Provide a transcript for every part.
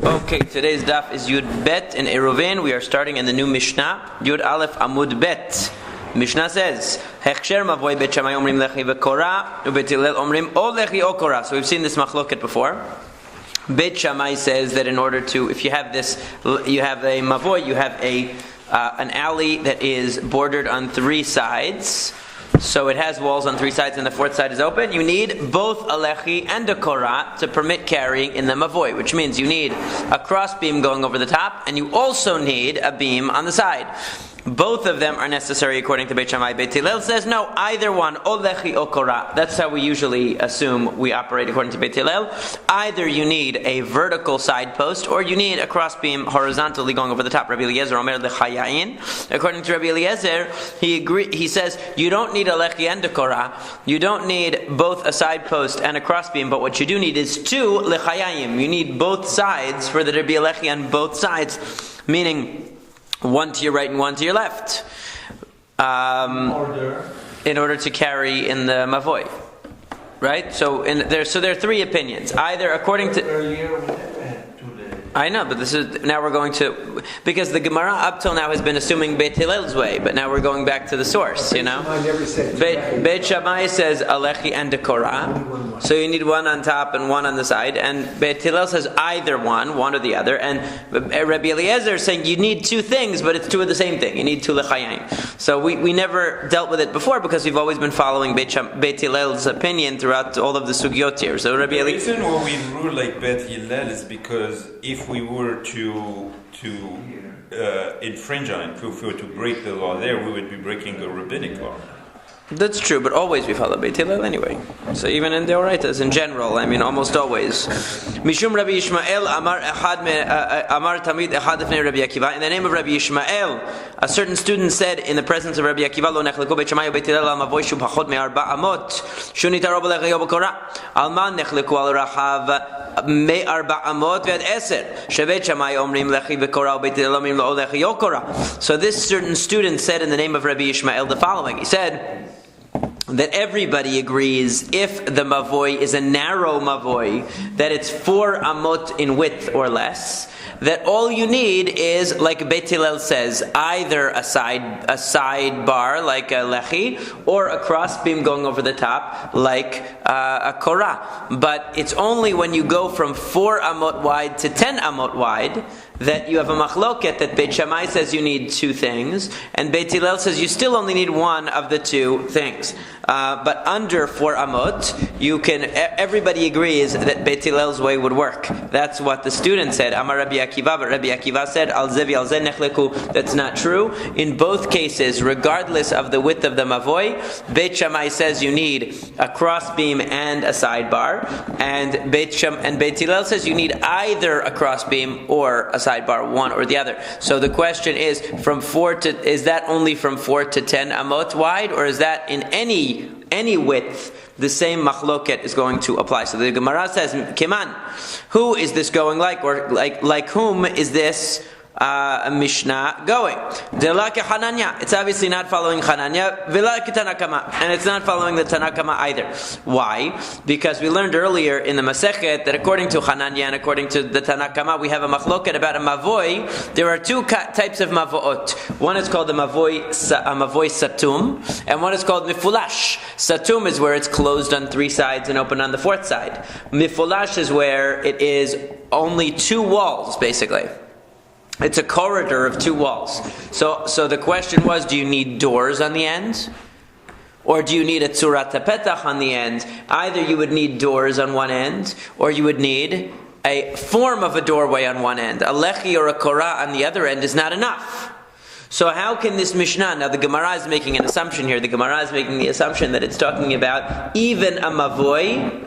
Okay, today's daf is Yud Bet in Eruvin. We are starting in the new Mishnah, Yud Aleph Amud Bet. Mishnah says, Hechsher mavoi bet Shammai omrim lechi v'kora, ubet Hillel omrim o lechi o kora. So we've seen this machloket before. Bet Shammai says that in order to, if you have this, you have a mavoi, you have an alley that is bordered on three sides. So it has walls on three sides and the fourth side is open. You need both a lechi and a korah to permit carrying in the mavoi, which means you need a cross beam going over the top and you also need a beam on the side. Both of them are necessary according to Beit Shammai. Beit Hillel says no, either one, o lechi o korah. That's how we usually assume we operate according to Beit Hillel. Either you need a vertical side post or you need a cross beam horizontally going over the top. Rabbi Eliezer omer lechayayin. According to Rabbi Eliezer, he says you don't need a lechi and a korah. You don't need both a side post and a cross beam, but what you do need is two lechayayim. You need both sides for there to be a lechi on both sides, meaning one to your right and one to your left, in order to carry in the mavoi, right? So there are three opinions. Either according to earlier we never had two legs. I know, but now we're going to, because the Gemara up till now has been assuming Beit Hillel's way, but now we're going back to the source, you know. Beit Shammai says a lechi and a korah, so you need one on top and one on the side, and Beit Hillel says either one or the other, and Rabbi Eliezer is saying you need two things, but it's two of the same thing. You need two lechayim. So we never dealt with it before because we've always been following Beit Hillel's opinion throughout all of the sugyot here. So Rabbi Eliezer, the reason why we rule like Beit Hillel is because if we were to infringe on it, if we were to break the law there, we would be breaking the rabbinic law. that's true, but always we follow Beit Hillel anyway. So even in Deoraitas in general, I mean almost always. Mishum Rabbi Yishmael Amar Tamid Echad Lefnei Rabbi Akiva. In the name of Rabbi Yishmael, a certain student said in the presence of Rabbi Akiva, Lo nechleku Beit Shammai Beit Hillel al mavoi shu pachot me'arba amot shu nitaro b'lechi b'kora al man nechleku al rachav me'arba amot ve'ad eser shebeit Shammai omrim lechi v'kora Beit Hillel omrim lo lechi yokora. So this certain student said in the name of Rabbi Yishmael the following. He said that everybody agrees if the mavoi is a narrow mavoi, that it's 4 amot in width or less, that all you need is, like Beit Hillel says, either a side bar like a lechi or a cross beam going over the top like a korah. But it's only when you go from 4 amot wide to 10 amot wide that you have a machloket that Beit Shammai says you need 2 things, and Beit Hillel says you still only need one of the 2 things. But under 4 amot, you can. Everybody agrees that Beit Hillel's way would work. That's what the student said. Amar Rabbi Akiva, but Rabbi Akiva said al zevi al zeh nechleku. That's not true. In both cases, regardless of the width of the mavoi, Beit Shammai says you need a cross beam and a sidebar, and Beit Hillel says you need either a cross beam or a sidebar, one or the other. So the question is, is that only from 4 to 10 amot wide, or is that in any width? The same machloket is going to apply. So the Gemara says, Kiman, who is this going like, or like whom is this Mishnah going? It's obviously not following Hananya, and it's not following the Tanakama either. Why? Because we learned earlier in the Masekhet that according to Hananya and according to the Tanakama, we have a machloket about a mavoi. There are 2 types of mavoot. One is called a mavoi satum, and one is called mifulash. Satum is where it's closed on 3 sides and open on the 4th side. Mifulash is where it is only 2 walls, basically. It's a corridor of 2 walls. So the question was, do you need doors on the end? Or do you need a tzurat petach on the end? Either you would need doors on one end, or you would need a form of a doorway on one end. A lechi or a korah on the other end is not enough. So how can this Mishnah, now the Gemara is making an assumption here. The Gemara is making the assumption that it's talking about even a mavoi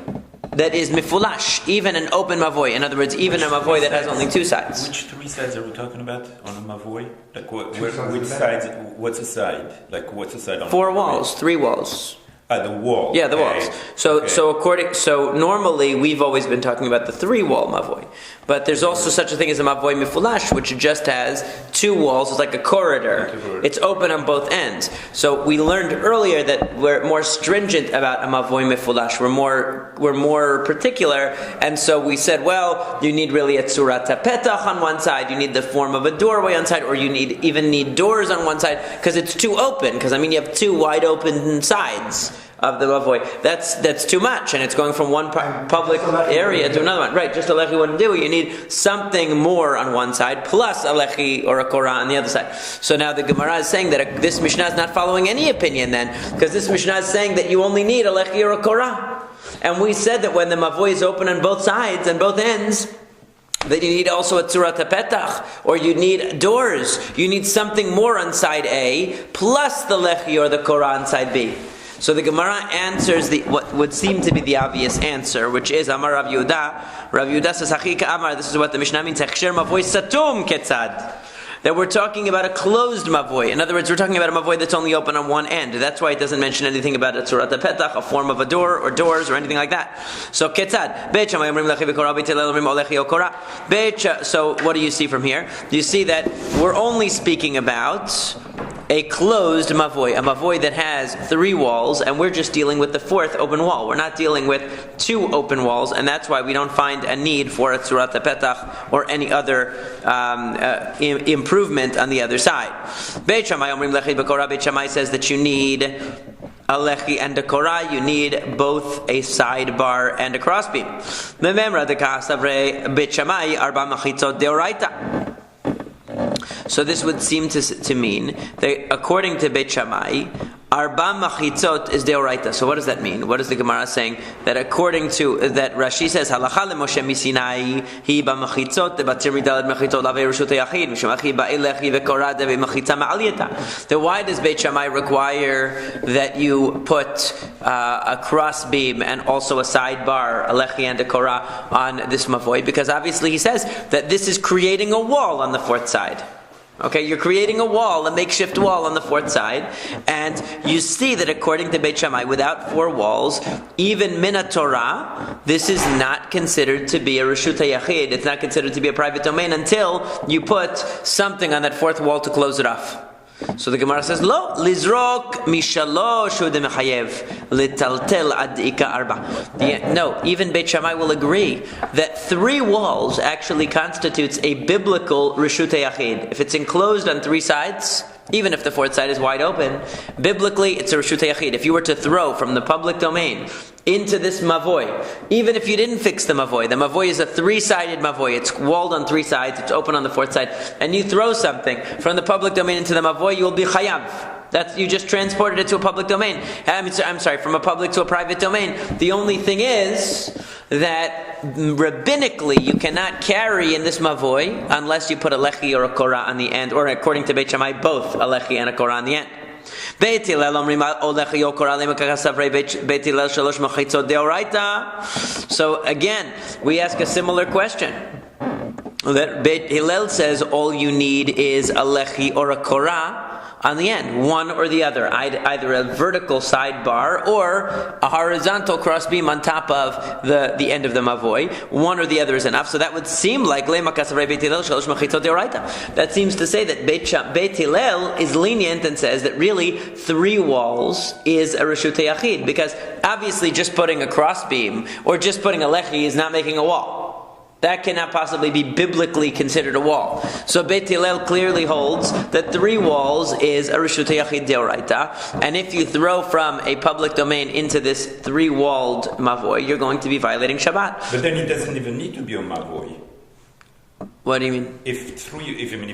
that is mifulash, even an open mavoi. In other words, even a mavoi that has only 2 sides. Which 3 sides are we talking about on a mavoi? Like which sides? What's a side? Like what's a side on 4 walls, 3 walls. The wall. Yeah, the walls. So normally we've always been talking about the 3-wall mavoi, but there's also such a thing as a mavoi mifulash, which just has 2 walls. It's like a corridor. It's open on both ends. So we learned earlier that we're more stringent about a mavoi mifulash. We're more particular, and so we said, well, you need really a tzurat petach on one side. You need the form of a doorway on side, or you even need doors on one side because it's too open. Because you have 2 wide open sides of the mavoi. That's too much, and it's going from one public area to another one. Right, just a lechi wouldn't do. You need something more on one side, plus a lechi or a korah on the other side. So now the Gemara is saying that this Mishnah is not following any opinion then, because this Mishnah is saying that you only need a lechi or a korah. And we said that when the mavoi is open on both sides and both ends, that you need also a tzurat petach, or you need doors. You need something more on side A, plus the lechi or the korah on side B. So the Gemara answers what would seem to be the obvious answer, which is Amar Rav Yehuda. Rav Yehuda says, Achika Amar, this is what the Mishnah means, Hechsher mavoi satum ketzad. That we're talking about a closed mavoi. In other words, we're talking about a mavoi that's only open on one end. That's why it doesn't mention anything about a tzurat petach, a form of a door or doors or anything like that. So ketzad. So what do you see from here? You see that we're only speaking about a closed mavoi, a mavoi that has 3 walls, and we're just dealing with the 4th open wall. We're not dealing with 2 open walls, and that's why we don't find a need for a tzurat petach or any other improvement on the other side. Beit Shammai says that you need a lechi and a korah, you need both a sidebar and a crossbeam. So this would seem to mean that according to Beit Shammai, Arba machitzot is deoraita. So what does that mean? What is the Gemara saying? That according to that Rashi says halacha leMoshe misinai hi ba machitzot debatzir midalad machitzot lavei reshut yachid mishamachi ba'elechi vekorah deve machitza ma'aliyata. Then why does Beit Shammai require that you put a cross beam and also a sidebar, a lechi and a korah on this mavoi? Because obviously he says that this is creating a wall on the 4th side. Okay, you're creating a wall, a makeshift wall on the 4th side, and you see that according to Beit Shammai, without 4 walls, even min Torah, this is not considered to be a reshut hayachid. It's not considered to be a private domain until you put something on that 4th wall to close it off. So the Gemara says, "Lo lizrok mishalosh hu demechayev litaltel ad ika arba." No, even Beit Shammai will agree that 3 walls actually constitutes a biblical reshut yachid. If it's enclosed on 3 sides, even if the 4th side is wide open, biblically it's a reshut yachid. If you were to throw from the public domain into this mavoi, even if you didn't fix the mavoi is a 3-sided mavoi, it's walled on 3 sides, it's open on the 4th side, and you throw something from the public domain into the mavoi, you will be chayav. You just transported it to a public domain. I'm sorry, from a public to a private domain. The only thing is that rabbinically you cannot carry in this mavoi unless you put a lechi or a korah on the end, or according to Beit Shammai, both a lechi and a korah on the end. So again, we ask a similar question. That Beit Hillel says all you need is a lechi or a korah on the end, one or the other, either a vertical sidebar or a horizontal crossbeam on top of the end of the mavoi. One or the other is enough. So that would seem like that seems to say that Beit Hillel is lenient and says that really 3 walls is a reshut yachid, because obviously just putting a crossbeam or just putting a lechi is not making a wall. That cannot possibly be biblically considered a wall. So Beit Hillel clearly holds that 3 walls is a reshut yachid deoraita, and if you throw from a public domain into this 3-walled mavoi, you're going to be violating Shabbat. But then it doesn't even need to be a mavoi. What do you mean? If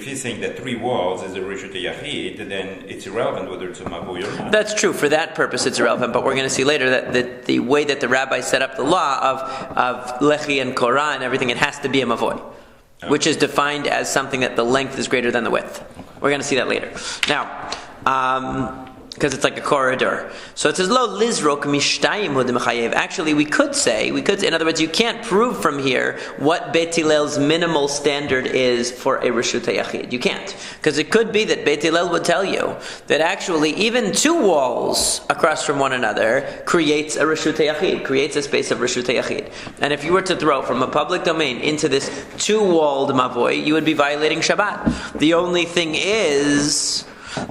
he's saying that 3 walls is a reshut yachid, then it's irrelevant whether it's a mavoi or not. That's true. For that purpose, it's irrelevant. But we're going to see later that the way that the rabbi set up the law of lechi and korah and everything, it has to be a mavoi, which is defined as something that the length is greater than the width. We're going to see that later. Now, because it's like a corridor. So it says lo lizrok mishtayim hu d'mechayev. Actually, we could say, in other words, you can't prove from here what Beit Hillel's minimal standard is for a reshut hayachid. You can't, because it could be that Beit Hillel would tell you that actually even two walls across from one another creates a reshut hayachid, creates a space of reshut hayachid. And if you were to throw from a public domain into this two-walled mavoi, you would be violating Shabbat. The only thing is that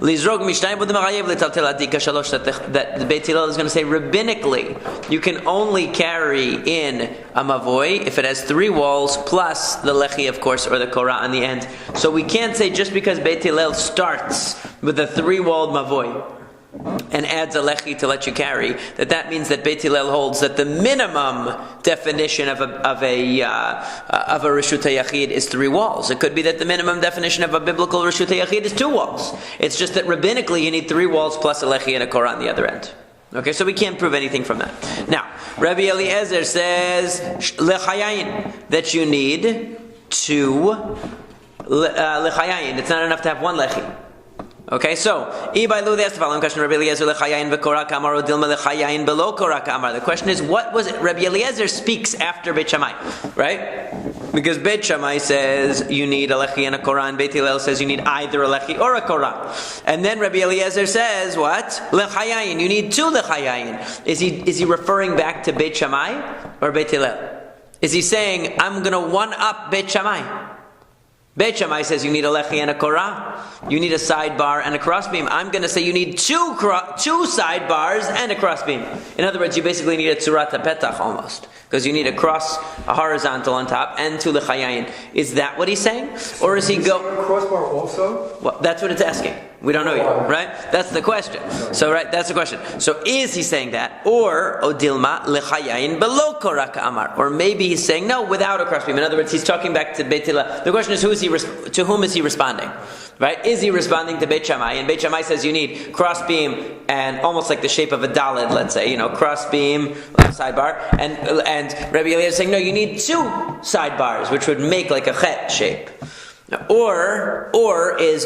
the Beit Hillel is going to say rabbinically you can only carry in a mavoi if it has three walls plus the lechi, of course, or the korah on the end. So we can't say just because Beit Hillel starts with a three-walled mavoi and adds a lechi to let you carry, that means that Beit Hillel holds that the minimum definition of a reshut hayachid is three walls. It could be that the minimum definition of a biblical reshut hayachid is two walls. It's just that rabbinically you need three walls plus a lechi and a korah on the other end. Okay, so we can't prove anything from that. Now, Rabbi Eliezer says lechayayin, that you need two lechayayin. It's not enough to have one lechi. Okay, so Ibailu, they asked the following question: Rabbi Eliezer lechayayin v'korah k'amar or dilma lechayayin below korah k'amar. The question is, what was it? Rabbi Eliezer speaks after Beit Shammai, right? Because Beit Shammai says you need a lechi and a korah, and Beit Hillel says you need either a lechi or a korah. And then Rabbi Eliezer says what? Lechayayin, you need two lechayayin. Is he referring back to Beit Shammai or Beit Hillel? Is he saying I'm going to one up Beit Shammai? Beit Shammai says you need a lechi and a korah. You need a sidebar and a crossbeam. I'm going to say you need two sidebars and a crossbeam. In other words, you basically need a tzurat petach almost, because you need a horizontal on top, and two lechayayin. Is that what he's saying, or is he crossbar also? Well, that's what it's asking. We don't know yet, right? That's the question. So, right, that's the question. So, is he saying that, or odilma lechayayin below korah k'amar, or maybe he's saying no, without a crossbeam? In other words, he's talking back to Beit Hillel. The question is, to whom is he responding? Right? Is he responding to Beit Shammai? And Beit Shammai says you need crossbeam and almost like the shape of a daled, let's say, crossbeam, sidebar, and Rabbi Eliezer is saying no, you need two sidebars, which would make like a chet shape. Or is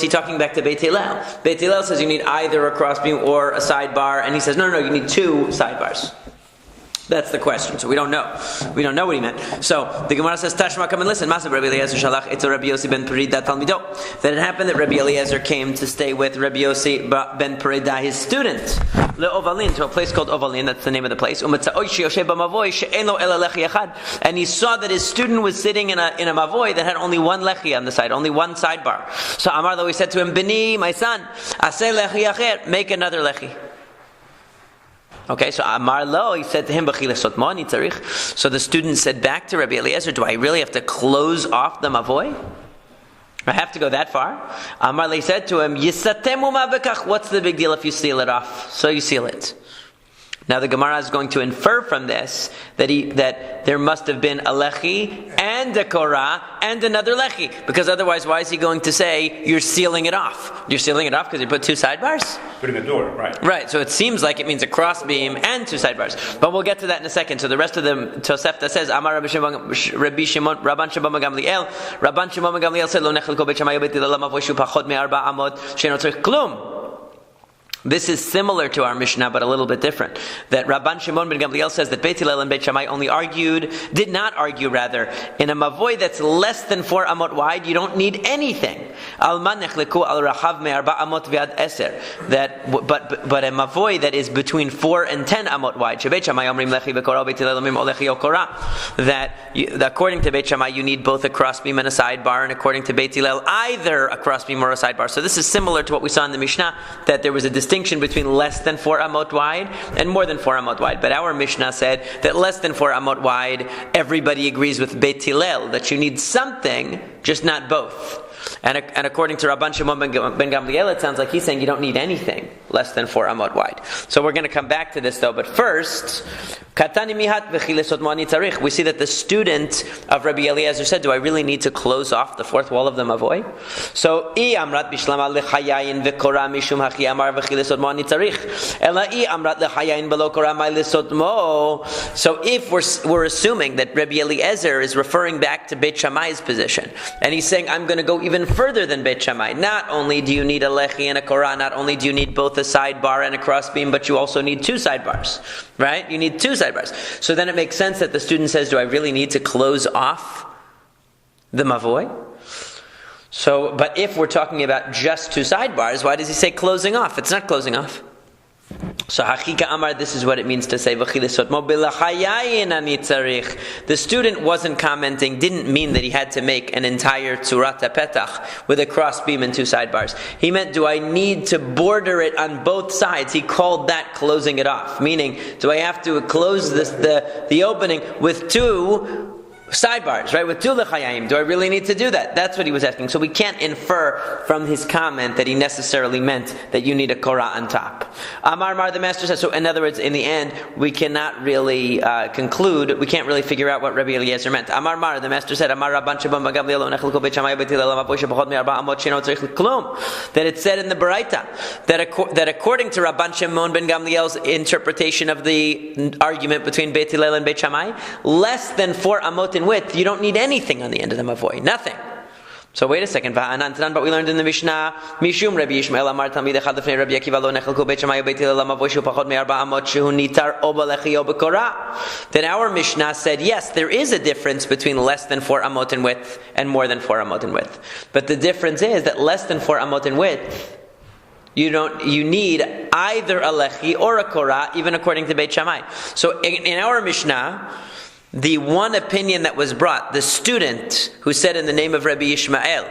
he talking back to Beit Hillel? Beit Hillel says you need either a crossbeam or a sidebar, and he says no, you need two sidebars. That's the question. So we don't know. We don't know what he meant. So the Gemara says, Tashma, come and listen. Masav Rabbi Eliezer shalach et Rabbi Yossi ben Perida talmido. That it happened that Rabbi Eliezer came to stay with Rabbi Yossi ben Perida, his student, le'ovalin, to a place called Ovalin. That's the name of the place. And he saw that his student was sitting in a mavoi that had only one lechi on the side, only one sidebar. So Amar lo, he said to him, Bini, my son, aseh lechi acher, make another lechi. Okay, so Amar lo, he said to him, so the student said back to Rabbi Eliezer, do I really have to close off the mavoi? I have to go that far? Amar lo, he said to him, Yisatemu ma bekach, what's the big deal if you seal it off? So you seal it. Now the Gemara is going to infer from this that there must have been a lechi and a korah and another lechi, because otherwise why is he going to say you're sealing it off? You're sealing it off because you put two sidebars? Putting a door, right. Right, so it seems like it means a crossbeam and two sidebars. But we'll get to that in a second. So the rest of the Tosefta says, Amar Rabban Shimon Gamliel, Rabban Shimon Gamliel said, Lo nechel ko beit Shammai beit Hillel lamav shu pachot me'arba amot she'eno tzarich klum. This is similar to our Mishnah, but a little bit different. That Rabban Shimon ben Gamliel says that Beit Hillel and Beit Shammai did not argue, in a mavoi that's less than 4 amot wide, you don't need anything. Alman nechleku al rachav me'arba amot v'ad eser. But a mavoi that is between 4 and 10 amot wide. Beit Shammai omrim lechi v'korah, Beit Hillel omrim olechi o korah. That according to Beit Shammai, you need both a crossbeam and a sidebar, and according to Beit Hillel, either a crossbeam or a sidebar. So this is similar to what we saw in the Mishnah, that there was a distinction between less than 4 amot wide and more than 4 amot wide. But our Mishnah said that less than 4 amot wide, everybody agrees with Beit Hillel that you need something, just not both. And according to Rabban Shimon ben Gamliel, it sounds like he's saying you don't need anything. less than 4 amot wide. So we're going to come back to this though, but first, we see that the student of Rabbi Eliezer said, do I really need to close off the fourth wall of the mavoi? So, so if we're assuming that Rabbi Eliezer is referring back to Beit Shammai's position, and he's saying, I'm going to go even further than Beit Shammai. Not only do you need a lechi and a korah, not only do you need both a sidebar and a crossbeam, but you also need 2 sidebars, right? You need 2 sidebars. So then it makes sense that the student says, do I really need to close off the mavoi? So, but if we're talking about just 2 sidebars, why does he say closing off? It's not closing off. So Hachika Amar, this is what it means to say the student wasn't commenting, didn't mean that he had to make an entire Tzurat HaPetach with a crossbeam and 2 sidebars. He meant, do I need to border it on both sides? He called that closing it off. Meaning, do I have to close the opening with 2 sidebars, right? With 2 lechayim. Do I really need to do that? That's what he was asking. So we can't infer from his comment that he necessarily meant that you need a korah on top. Amar Mar, the master says, so in other words, in the end, we cannot really conclude, we can't really figure out what Rabbi Eliezer meant. Amar Mar, the master said, Amar Rabban Shabbat Gamliel onechelko beit Shammai beit Hillel amapoy shepachot me'arba amot she'eno tzarich klum. That it said in the Baraita that according to Rabban Shimon ben Gamliel's interpretation of the argument between Beit Hillel and Beit Shammai, less than 4 amot in width, you don't need anything on the end of the mavoi. Nothing. So wait a second. But we learned in the Mishnah, Mishum Rabbi Yishmael Amar Talmid Echad Lefnei Rabbi Akiva Lo Nechelku Beit Shammai Beit Hillel Mavoi Shu Pachot Me'arba Amot Shehu Nitar O Balechi O B'Korah. Then our Mishnah said, yes, there is a difference between less than 4 amot in width and more than 4 amot in width. But the difference is that less than 4 amot in width, you need either a lechi or a korah, even according to Beit Shammai. So in our Mishnah, the one opinion that was brought, the student who said in the name of Rabbi Yishmael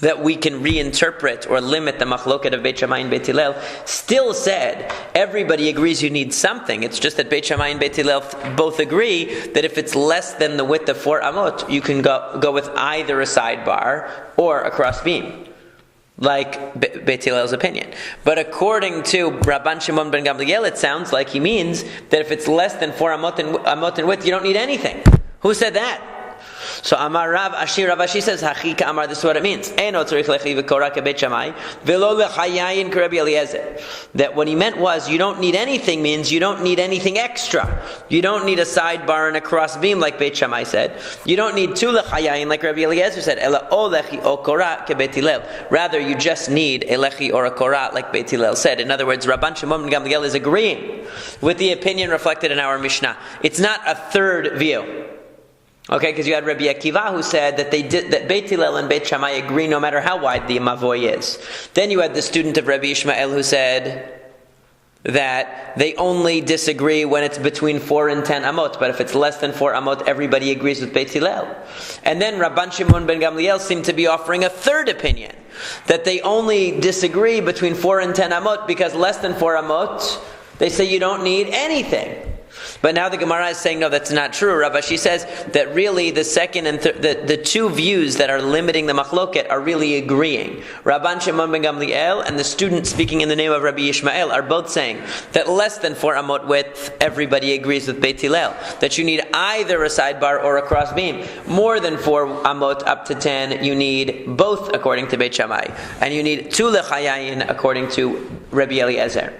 that we can reinterpret or limit the machloket of Beit Shammai and Beit Hillel, still said everybody agrees you need something. It's just that Beit Shammai and Beit Hillel both agree that if it's less than the width of 4 amot, you can go with either a sidebar or a cross beam, like Beit Hillel's opinion. But according to Rabban Shimon ben Gamliel, it sounds like he means that if it's less than 4 amot in width, you don't need anything. Who said that? So Amar Rav Ashi, Rav Ashi says, Hachika Amar, this is what it means. That what he meant was, you don't need anything means you don't need anything extra. You don't need a sidebar and a cross beam like Beit Shammai said. You don't need 2 lechayayin like Rabbi Eliezer said. Rather, you just need a lechi or a korah like Beit Hillel said. In other words, Rabban Shimon ben Gamliel is agreeing with the opinion reflected in our Mishnah. It's not a third view. Okay, because you had Rabbi Akiva who said that that Beit Hillel and Beit Shammai agree no matter how wide the mavoi is. Then you had the student of Rabbi Yishmael who said that they only disagree when it's between 4 and 10 amot, but if it's less than 4 amot, everybody agrees with Beit Hillel. And then Rabban Shimon ben Gamliel seemed to be offering a third opinion, that they only disagree between 4 and 10 amot because less than 4 amot, they say you don't need anything. But now the Gemara is saying, no, that's not true. Rav Ashi says that really the second and the 2 views that are limiting the machloket are really agreeing. Rabban Shimon ben Gamliel and the student speaking in the name of Rabbi Yishmael are both saying that less than 4 amot width, everybody agrees with Beit Hillel. That you need either a sidebar or a cross beam. More than 4 amot up to 10, you need both according to Beit Shammai. And you need 2 lechayayin according to Rabbi Eliezer.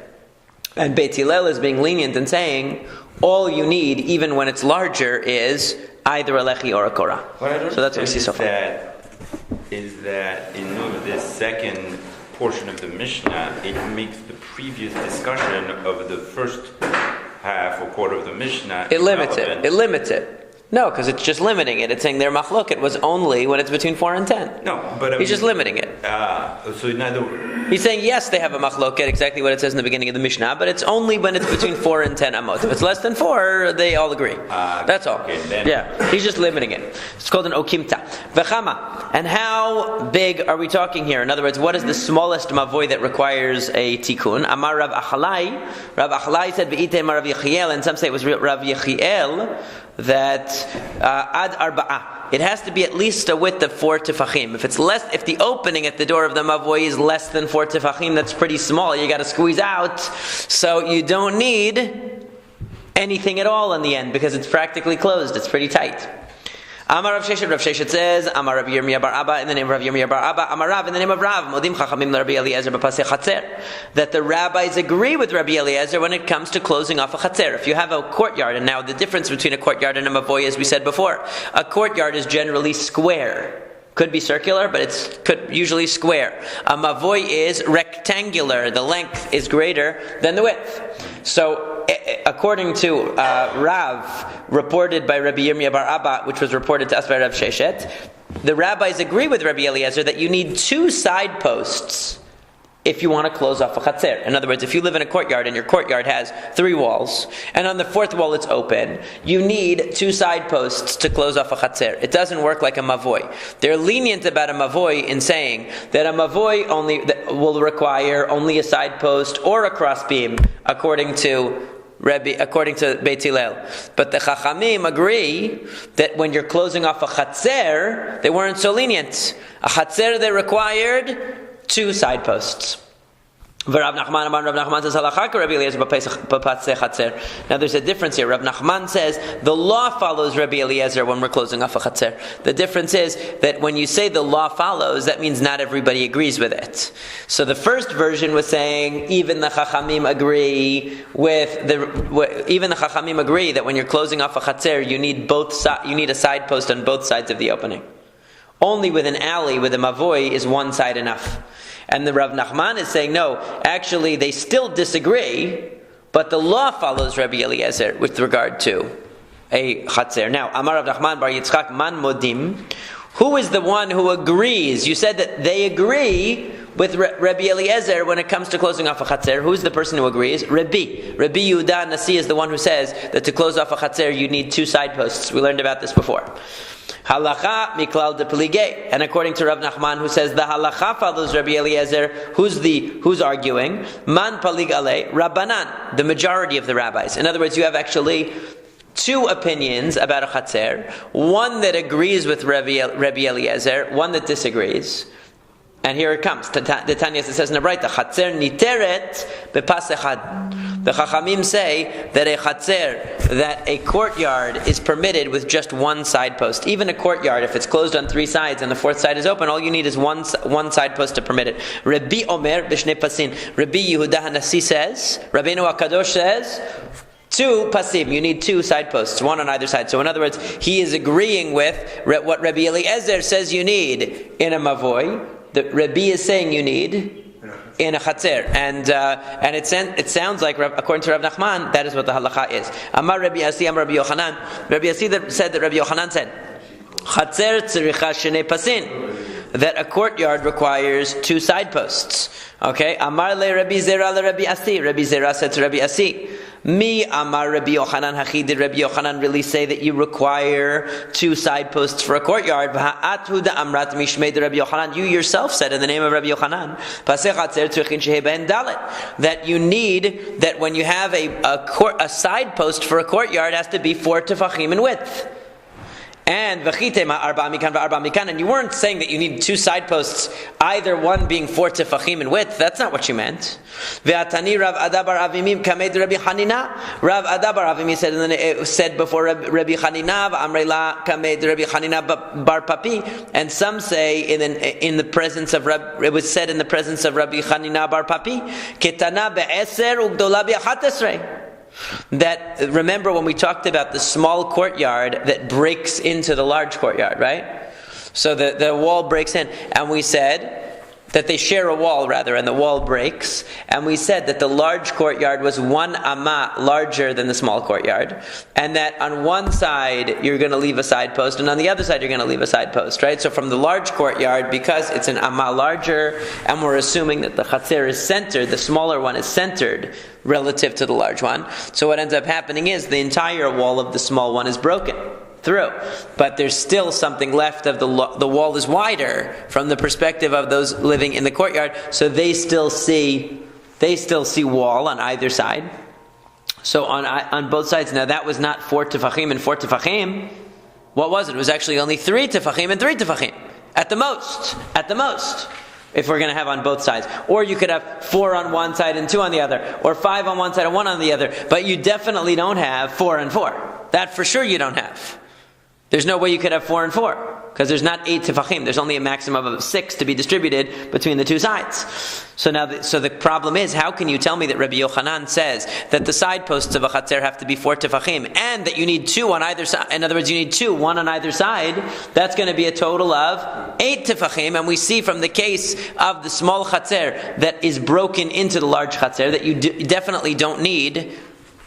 And Beit Hillel is being lenient and saying, all you need, even when it's larger, is either a lechi or a korah. So that's what we see so far. Is that in this second portion of the Mishnah, it makes the previous discussion of the first half or quarter of the Mishnah It limits it. No, because it's just limiting it. It's saying their machloket was only when it's between 4 and 10. No, but he's just limiting it. So in other words, he's saying yes, they have a machloket, exactly what it says in the beginning of the Mishnah, but it's only when it's between 4 and 10 amot. If it's less than 4, they all agree. That's all. Okay, then. Yeah, he's just limiting it. It's called an okimta. V'chama. And how big are we talking here? In other words, what is the smallest mavoi that requires a tikkun? Amar Rav Achalai. Rav Achalai said, V'itei Rav Yechiel, and some say it was Rav Yechiel. that ad arba'ah. It has to be at least a width of 4 tefachim. If the opening at the door of the mavoi is less than 4 tefachim, that's pretty small. You got to squeeze out, so you don't need anything at all in the end because it's practically closed. It's pretty tight. Amar Rav Sheshet says, Amar Rav Yirmiyah bar Abba, in the name of Rav Yirmiyah bar Abba, Amar Rav, in the name of Rav, Modim Chachamim l'Rabbi Eliezer b'pasei chatzer, that the rabbis agree with Rabbi Eliezer when it comes to closing off a chatzer. If you have a courtyard, and now the difference between a courtyard and a mavoi, as we said before, a courtyard is generally square. Could be circular, but it's usually square. A mavoi is rectangular. The length is greater than the width. So, according to Rav, reported by Rabbi Yirmiyah bar Abba, which was reported to us by Rav Sheshet, the rabbis agree with Rabbi Eliezer that you need 2 side posts if you want to close off a chatzer. In other words, if you live in a courtyard and your courtyard has 3 walls, and on the 4th wall it's open, you need 2 side posts to close off a chatzer. It doesn't work like a mavoi. They're lenient about a mavoi in saying that a mavoi will require only a side post or a cross beam, according to Beit Hillel. But the Chachamim agree that when you're closing off a chatzer, they weren't so lenient. A chatzer, they required 2 side posts. Rav Nachman says halakha Rabbi Eliezer b'pasei chatzer. Now there's a difference here. Rav Nachman says the law follows Rabbi Eliezer when we're closing off a chatzer. The difference is that when you say the law follows, that means not everybody agrees with it. So the first version was saying even the Chachamim agree that when you're closing off a chatzer, you need a side post on both sides of the opening. Only with an alley, with a mavoi, is one side enough. And the Rav Nachman is saying, no, actually they still disagree, but the law follows Rabbi Eliezer with regard to a chatzer. Now, Amar Rav Nachman bar Yitzchak man modim, who is the one who agrees? You said that they agree with Rabbi Eliezer when it comes to closing off a chatzer. Who's the person who agrees? Rabbi Yehuda Nasi is the one who says that to close off a chatzer you need 2 side posts. We learned about this before. Halacha miklal de peligay, and according to Rav Nachman, who says the halacha follows Rabbi Eliezer, who's arguing? Man palig alei Rabbanan, the majority of the rabbis. In other words, you have actually 2 opinions about a chatzer. One that agrees with Rabbi Eliezer, one that disagrees. And here it comes. The Tanya says in the Braita, chatzer niteret bepasei chad. The Chachamim say that a courtyard is permitted with just 1 side post. Even a courtyard, if it's closed on 3 sides and the 4th side is open, all you need is one side post to permit it. Rabbi Omer b'shnei pasin. Rabbi Yehuda Hanasi says, Rabbeinu HaKadosh says, 2 pasim, you need 2 side posts, 1 on either side. So in other words, he is agreeing with what Rabbi Eliezer says you need in a mavoi. The Rabbi is saying you need in a chatzer, and it sounds like, according to Rav Nachman, that is what the halacha is. Amar Rabbi Asi, Amar Rabbi Yochanan. Rabbi Asi said that Rabbi Yochanan said, chatzer tzricha shnei pasin, that a courtyard requires 2 side posts. Okay, Amar le Rabbi Zera le Rabbi Asi. Rabbi Zera said to Rabbi Asi, Mi Amar Rabbi Yochanan hachi. Did Rabbi Yochanan really say that you require 2 side posts for a courtyard? V'ha'at da amrat mishmei de Rabbi Yochanan. You yourself said in the name of Rabbi Yochanan, pasei chatzer tzrichin shehei ben dalet, that you need, that when you have a side post for a courtyard, it has to be 4 tefachim in width. And v'chitema arba mikan v'arba mikan, and you weren't saying that you need 2 side posts, either one being 4 tefachim in width. That's not what you meant. Ve'atani Rav Adabar Avimim kamed Rabbi Hanina. Rav Adabar Avimim said before Rabbi Hanina, v'amrela kamed Rabbi Hanina bar Papi. And some say in the presence of it was said in the presence of Rabbi Hanina bar Papi, ketana be'eser ugdola be'achatesrei. That, remember when we talked about the small courtyard that breaks into the large courtyard, right? So the wall breaks in, and we said that they share a wall rather, and the wall breaks, and we said that the large courtyard was 1 amma larger than the small courtyard, and that on one side you're going to leave a side post, and on the other side you're going to leave a side post, right? So from the large courtyard, because it's an amma larger, and we're assuming that the chatzer is centered, the smaller one is centered relative to the large one, so what ends up happening is the entire wall of the small one is broken through, but there's still something left of the wall is wider from the perspective of those living in the courtyard, so they still see wall on either side. So on both sides, now that was not 4 tefachim and 4 tefachim. What was it? It was actually only 3 tefachim and 3 tefachim. At the most. If we're going to have on both sides. Or you could have 4 on one side and 2 on the other. Or 5 on one side and 1 on the other. But you definitely don't have 4 and 4. That for sure you don't have. There's no way you could have 4 and 4. Because there's not 8 tefachim. There's only a maximum of 6 to be distributed between the two sides. So now, the problem is, how can you tell me that Rabbi Yochanan says that the side posts of a chatzer have to be 4 tefachim, and that you need 2 on either side? In other words, you need 2, 1 on either side. That's going to be a total of 8 tefachim. And we see from the case of the small chatzer that is broken into the large chatzer that you definitely don't need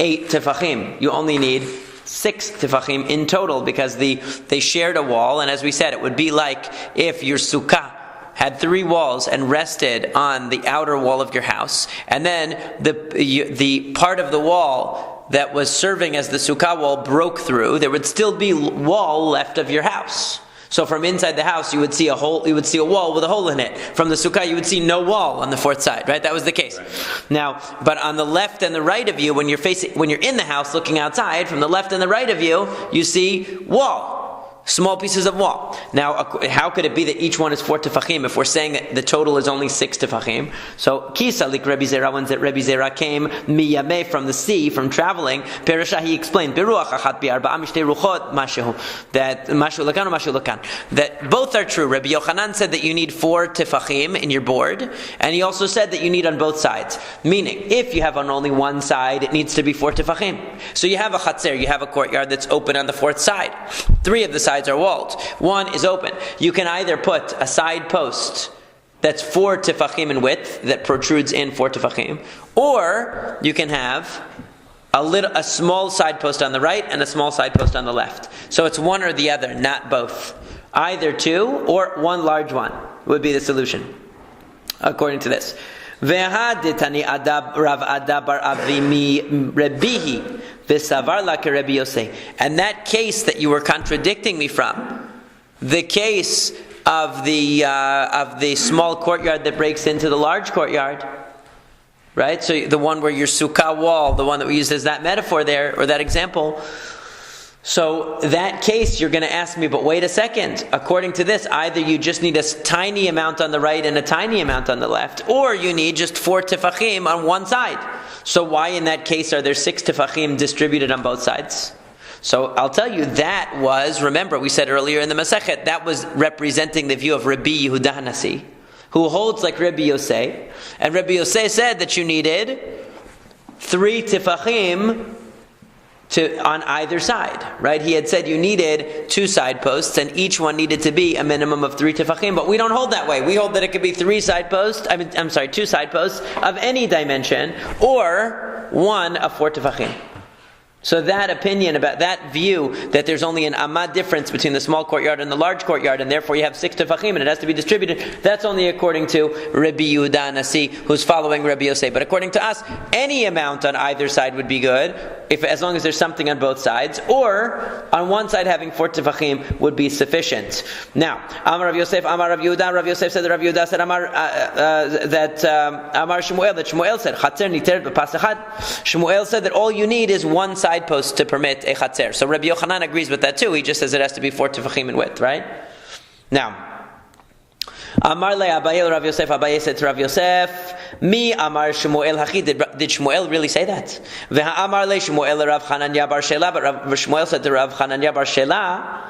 8 tefachim. You only need 6 tefachim in total, because they shared a wall, and as we said, it would be like if your sukkah had 3 walls and rested on the outer wall of your house, and then the part of the wall that was serving as the sukkah wall broke through, there would still be wall left of your house. So from inside the house, you would see a wall with a hole in it. From the sukkah, you would see no wall on the 4th side, right? That was the case. Right. Now, but on the left and the right of you, when you're in the house looking outside, from the left and the right of you, you see wall. Small pieces of wall. Now, how could it be that each one is 4 tefachim if we're saying that the total is only 6 tefachim? So, Kisa, like Rabbi Zera, when Rabbi Zera came miyameh from the sea, from traveling, Perasha, he explained, Beruach achat bi'arba'a mishtei ruchot mashehu, that mashu lakan or mashu lakan, that both are true. Rabbi Yochanan said that you need 4 tefachim in your board, and he also said that you need on both sides. Meaning, if you have on only one side, it needs to be 4 tefachim. So you have a chatzer, you have a courtyard that's open on the 4th side. 3 of the sides are walled. 1 is open. You can either put a side post that's 4 tefachim in width, that protrudes in 4 tefachim, or you can have a small side post on the right and a small side post on the left. So it's one or the other, not both. Either 2 or 1 large one would be the solution, according to this. Ve'hadetani adab Rav Ada bar Avi mi Rebihi v'savar la keRebbi Yosei. And that case that you were contradicting me from, the case of the small courtyard that breaks into the large courtyard, right? So the one where your sukkah wall, the one that we used as that metaphor there, or that example. So that case, you're going to ask me, but wait a second. According to this, either you just need a tiny amount on the right and a tiny amount on the left, or you need just 4 tefachim on one side. So why in that case are there 6 tefachim distributed on both sides? So I'll tell you, that was, remember we said earlier in the Masekhet, that was representing the view of Rabbi Yehuda Hanasi, who holds like Rabbi Yosei. And Rabbi Yosei said that you needed 3 tefachim on either side, right? He had said you needed 2 side posts, and each one needed to be a minimum of 3 tefachim. But we don't hold that way. We hold that it could be 2 side posts of any dimension, or 1 of 4 tefachim. So that opinion, about that view, that there's only an amad difference between the small courtyard and the large courtyard, and therefore you have 6 tefachim and it has to be distributed, that's only according to Rabbi Yehuda Nasi, who's following Rabbi Yosei. But according to us, any amount on either side would be good, as long as there's something on both sides, or on one side having 4 tefachim would be sufficient. Now, Amar Rav Yosef, Amar Rav Yehuda, Rav Yosef said that Rav Yehuda said Amar Shmuel, that Shmuel said Chatzer niteret b'pas echad. Shmuel said that all you need is 1 side post to permit a chatzer. So Rabbi Yochanan agrees with that too. He just says it has to be 4 tefachim in width, right? Now, Amar le Abaye Rav Yosef. Abaye said to Rav Yosef, Mi Amar Shmuel Hachi. Did Shmuel really say that? Veha Amar le Shmuel Rav Chananya bar Shela. But Rav Shmuel said to Rav Chananya bar Shela,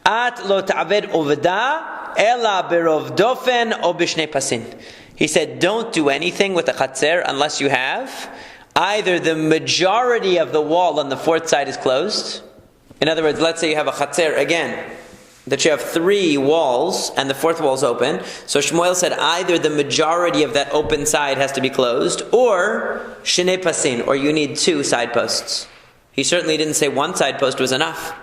At lo ta'aved ovda ela berov dofen o b'shnei pasin. He said, don't do anything with a chatzer unless you have either the majority of the wall on the 4th side is closed. In other words, let's say you have a chatzer, again, that you have 3 walls and the 4th wall is open. So Shmuel said either the majority of that open side has to be closed, or shnei pasin, or you need 2 side posts. He certainly didn't say 1 side post was enough.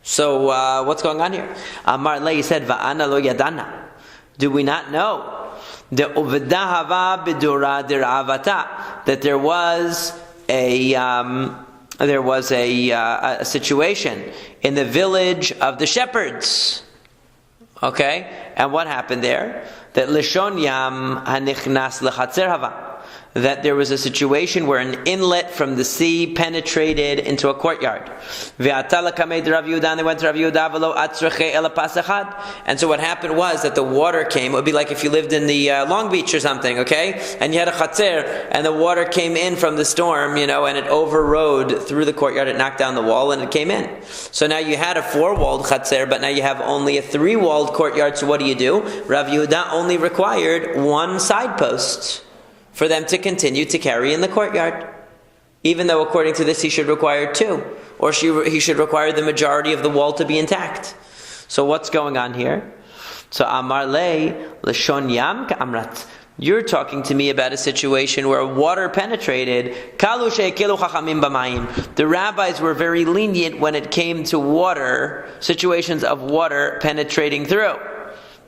So what's going on here? Amar le, he said, Va'ana lo yadana. Do we not know? The Uvedahava Bidura Diravata, that there was a situation in the village of the shepherds. Okay? And what happened there? That Lishon Yam Hanichnas Lechatzer Hava. that there was a situation where an inlet from the sea penetrated into a courtyard. And so what happened was that the water came. It would be like if you lived in the Long Beach or something, okay? And you had a chatzer, and the water came in from the storm, and it overrode through the courtyard. It knocked down the wall, and it came in. So now you had a 4-walled chatzer, but now you have only a 3-walled courtyard. So what do? Rav Yehuda only required 1 side post for them to continue to carry in the courtyard. Even though according to this he should require 2. Or he should require the majority of the wall to be intact. So what's going on here? So Amar Le, Lashon Yam Ka'amrat. You're talking to me about a situation where water penetrated. The rabbis were very lenient when it came to water, situations of water penetrating through.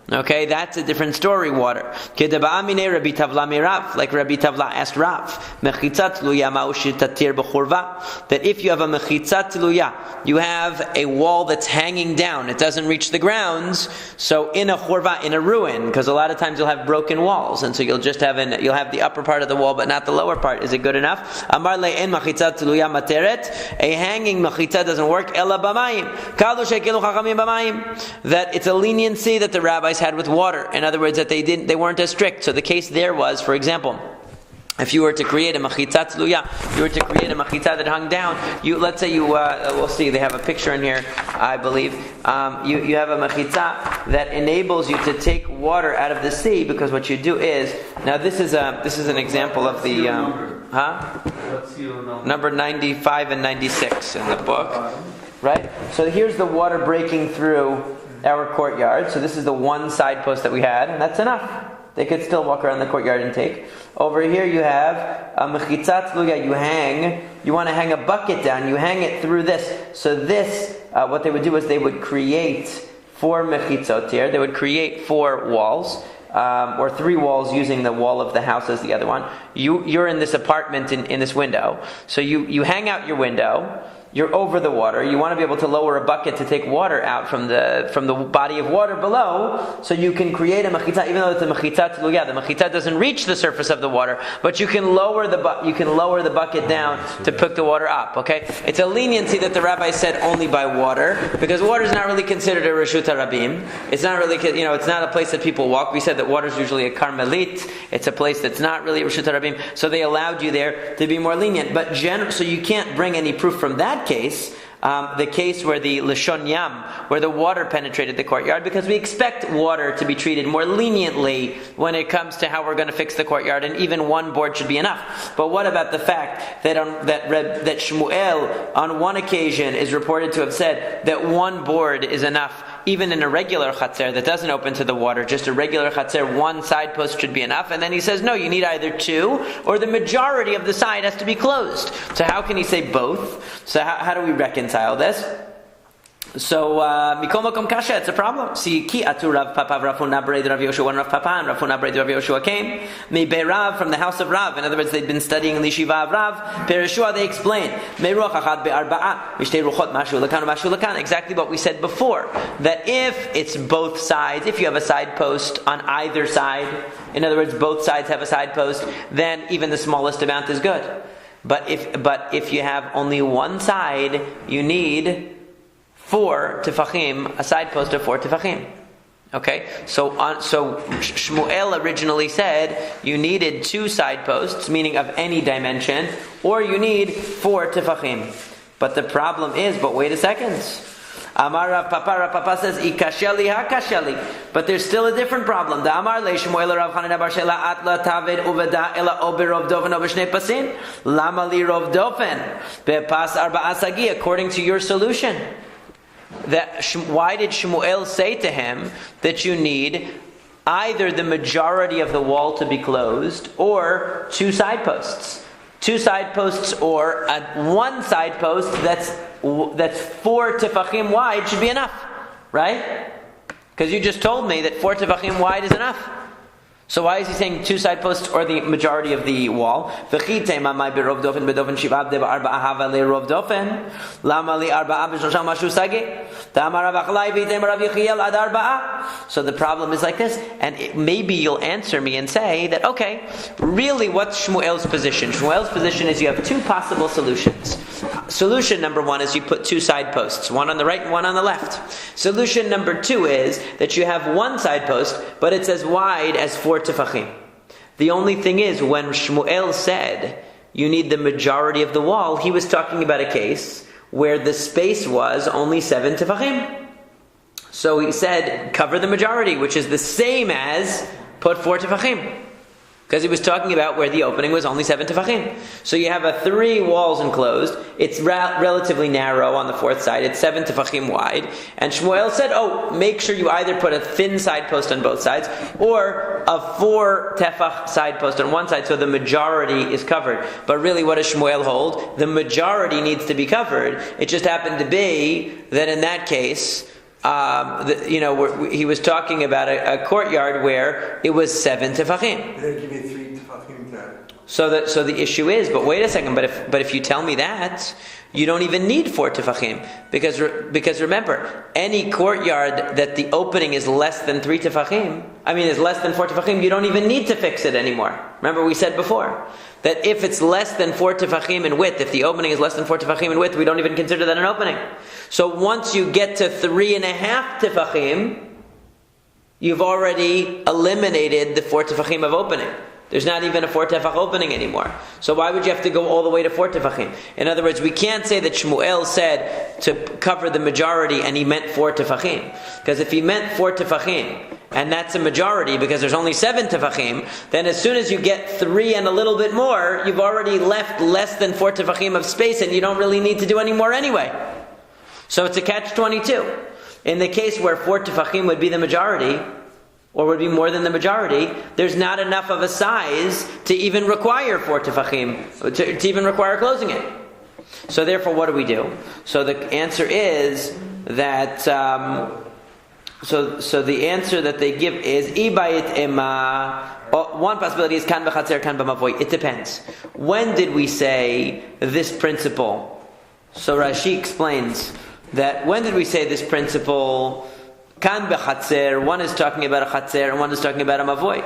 Okay, that's a different story, water. Like Rabbi Tavla asked Rav, that if you have a mechitzat tluya, you have a wall that's hanging down, it doesn't reach the grounds, so in a chorva, in a ruin, because a lot of times you'll have broken walls, and so you'll just have you'll have the upper part of the wall, but not the lower part. Is it good enough? Amar le'en mechitzat tluya materet, a hanging mechitzat doesn't work, ela b'mayim. Kalu shekilu chachamim b'mayim. That it's a leniency that the rabbis had with water. In other words, that they weren't as strict. So the case there was, for example, if you were to create a machitzat tluya, you were to create a machitzat that hung down. Let's say we'll see. They have a picture in here, I believe. You have a machitzat that enables you to take water out of the sea, because what you do is, now this is an example of the number 95 and 96 in the book, right? So here's the water breaking through our courtyard. So this is the 1 side post that we had, and that's enough. They could still walk around the courtyard and take. Over here you have a mechitzat tluya. You want to hang a bucket down, you hang it through this. So this, what they would do is they would create 4 mechitzot here. They would create 4 walls, or 3 walls using the wall of the house as the other one. You're in this apartment in this window. So you hang out your window. You're over the water. You want to be able to lower a bucket to take water out from the body of water below, so you can create a mechitzat, even though it's a mechitzat tluya. The mechitzat doesn't reach the surface of the water, but you can lower the bucket down to pick the water up. Okay, it's a leniency that the rabbi said only by water, because water is not really considered a reshut harabim. It's not really, it's not a place that people walk. We said that water is usually a karmelit. It's a place that's not really a reshut harabim. So they allowed you there to be more lenient. But so you can't bring any proof from that case, the case where the Lashon Yam, where the water penetrated the courtyard, because we expect water to be treated more leniently when it comes to how we're going to fix the courtyard, and even 1 board should be enough. But what about the fact that that Shmuel on one occasion is reported to have said that 1 board is enough, even in a regular chatzer that doesn't open to the water, just a regular chatzer, 1 side post should be enough. And then he says, no, you need either 2, or the majority of the side has to be closed. So how can he say both? So how do we reconcile this? So, Mikol Makom Kasha, it's a problem. See, Ki Atu Rav Papa Rav Huna B'rei Rav Yoshua, when Rav Papa and Rav Huna B'rei Rav Yoshua came, Me Rav, from the house of Rav. In other words, they'd been studying in the Yeshiva of Rav. Pereshua, they explained, Me Ruach Achad Be'arba'a, Mishtei Ruchot Mashu Lakan Mashu Lakan. Exactly what we said before. That if it's both sides, if you have a side post on either side, in other words, both sides have a side post, then even the smallest amount is good. But if you have only 1 side, you need 4 tefachim, a side post of 4 tefachim. Okay, so Shmuel originally said you needed 2 side posts, meaning of any dimension, or you need 4 tefachim. But the problem is, but wait a second. Amar Rav Papa says, Ikasheli hakasheli. But there's still a different problem. The Amar le Shmuel Rav Hanina bar Shela atla tavid uveda ela ober Rov Dofen ober shnei pasin. Lama li Rov Dofen bepas arba'a sagi. According to your solution, why did Shmuel say to him that you need either the majority of the wall to be closed or 2 side posts? 2 side posts or 1 side post that's 4 tefachim wide should be enough, right? Because you just told me that 4 tefachim wide is enough. So why is he saying 2 side posts or the majority of the wall? So why did Shmuel So the problem is like this, and maybe you'll answer me and say that, okay, really what's Shmuel's position? Shmuel's position is you have two possible solutions. Solution number one is you put two side posts, one on the right and one on the left. Solution number two is that you have one side post, but it's as wide as 4 tefachim. The only thing is, when Shmuel said you need the majority of the wall, he was talking about a case where the space was only 7 tefachim. So he said, cover the majority, which is the same as put 4 tefachim. Because he was talking about where the opening was only 7 tefachim. So you have 3 walls enclosed. It's relatively narrow on the fourth side. It's 7 tefachim wide. And Shmuel said, make sure you either put a thin side post on both sides or a 4 tefach side post on one side so the majority is covered. But really, what does Shmuel hold? The majority needs to be covered. It just happened to be that in that case, he was talking about a courtyard where it was 7 tefachim. They give me 3 tefachim there. So the issue is, but wait a second, but if you tell me that, you don't even need 4 tefachim, because remember, any courtyard that the opening is less than 3 tefachim, is less than 4 tefachim, you don't even need to fix it anymore. Remember we said before that if it's less than 4 tefachim in width, if the opening is less than 4 tefachim in width, we don't even consider that an opening. So once you get to 3.5 tefachim, you've already eliminated the 4 tefachim of opening. There's not even a 4 tefach opening anymore. So why would you have to go all the way to 4 tefachim? In other words, we can't say that Shmuel said to cover the majority and he meant 4 tefachim. Because if he meant 4 tefachim, and that's a majority because there's only 7 tefachim, then as soon as you get 3 and a little bit more, you've already left less than 4 tefachim of space and you don't really need to do any more anyway. So it's a catch-22. In the case where 4 tefachim would be the majority, or would be more than the majority, there's not enough of a size to even require 4 tefachim, to even require closing it. So therefore, what do? So the answer is that, so the answer that they give is, Ibayit Ema. One possibility is, Kan b'chatzer, kan b'mavoy. It depends. When did we say this principle? So Rashi explains that when did we say this principle? Kan b'chatzer, one is talking about a chatzer and one is talking about a mavoy.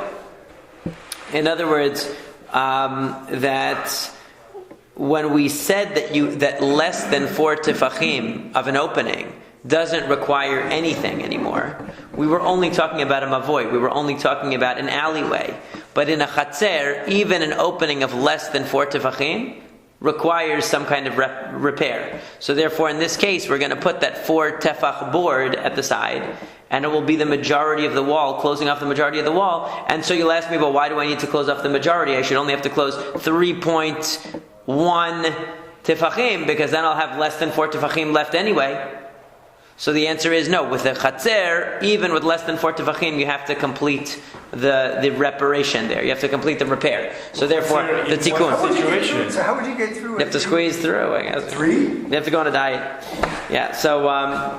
In other words, that when we said that less than 4 tefachim of an opening doesn't require anything anymore, we were only talking about a mavoy. We were only talking about an alleyway. But in a chatzer, even an opening of less than 4 tefachim requires some kind of repair. So therefore, in this case, we're going to put that 4 tefach board at the side, and it will be the majority of the wall, closing off the majority of the wall. And so you'll ask me, well, why do I need to close off the majority? I should only have to close 3.1 tefachim, because then I'll have less than 4 tefachim left anyway. So the answer is no. With a chatzer, even with less than 4 tefachim, you have to complete the reparation there. You have to complete the repair. So therefore, the tikkun. So how would you get through it? You have to squeeze through, I guess. 3? You have to go on a diet. Yeah. So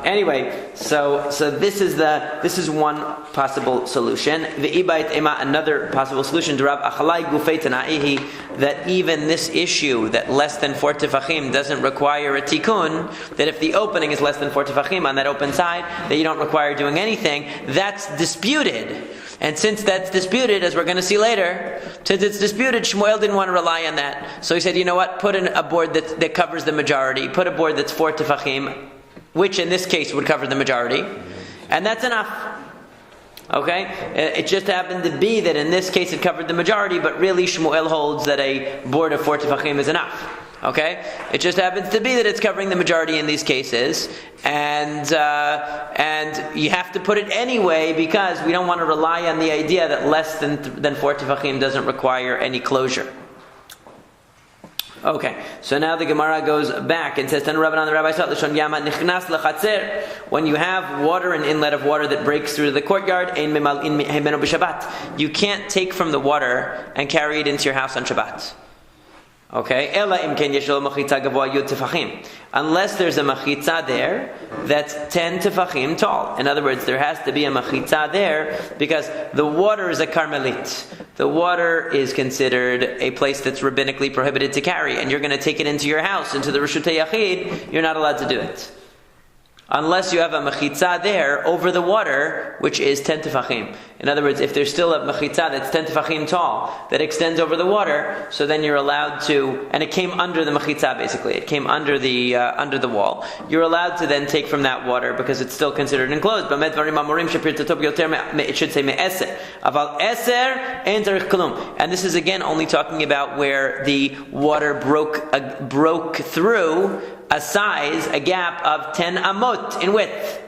anyway, so this is one possible solution. V'ibait ema, another possible solution to Rav Achalai Gufei Tanaihi, that even this issue that less than 4 tefachim doesn't require a tikkun, that if the opening is less than 4 tefachim on that open side, that you don't require doing anything, that's disputed. And since that's disputed, as we're going to see later, since it's disputed, Shmuel didn't want to rely on that. So he said, you know what, put in a board that covers the majority. Put a board that's 4 tefachim, which in this case would cover the majority. And that's enough. Okay? It just happened to be that in this case it covered the majority, but really Shmuel holds that a board of 4 tefachim is enough. Okay? It just happens to be that it's covering the majority in these cases, and you have to put it anyway because we don't want to rely on the idea that less than 4 tefachim doesn't require any closure. Okay, so now the Gemara goes back and says, when you have water, an inlet of water that breaks through the courtyard, you can't take from the water and carry it into your house on Shabbat. Okay, unless there's a machitza there that's 10 tefachim tall. In other words, there has to be a machitza there because the water is a karmelit. The water is considered a place that's rabbinically prohibited to carry, and you're going to take it into your house, into the Reshutei Yachid, you're not allowed to do it. unless you have a mechitza there over the water, which is 10 tefachim. In other words, if there's still a mechitza that's 10 tefachim tall, that extends over the water, so then you're allowed to, and it came under the mechitza basically, it came under the wall, you're allowed to then take from that water because it's still considered enclosed. But it should say me'eser. Aval eser ein tzarich klum. And this is again only talking about where the water broke through a gap of 10 amot in width.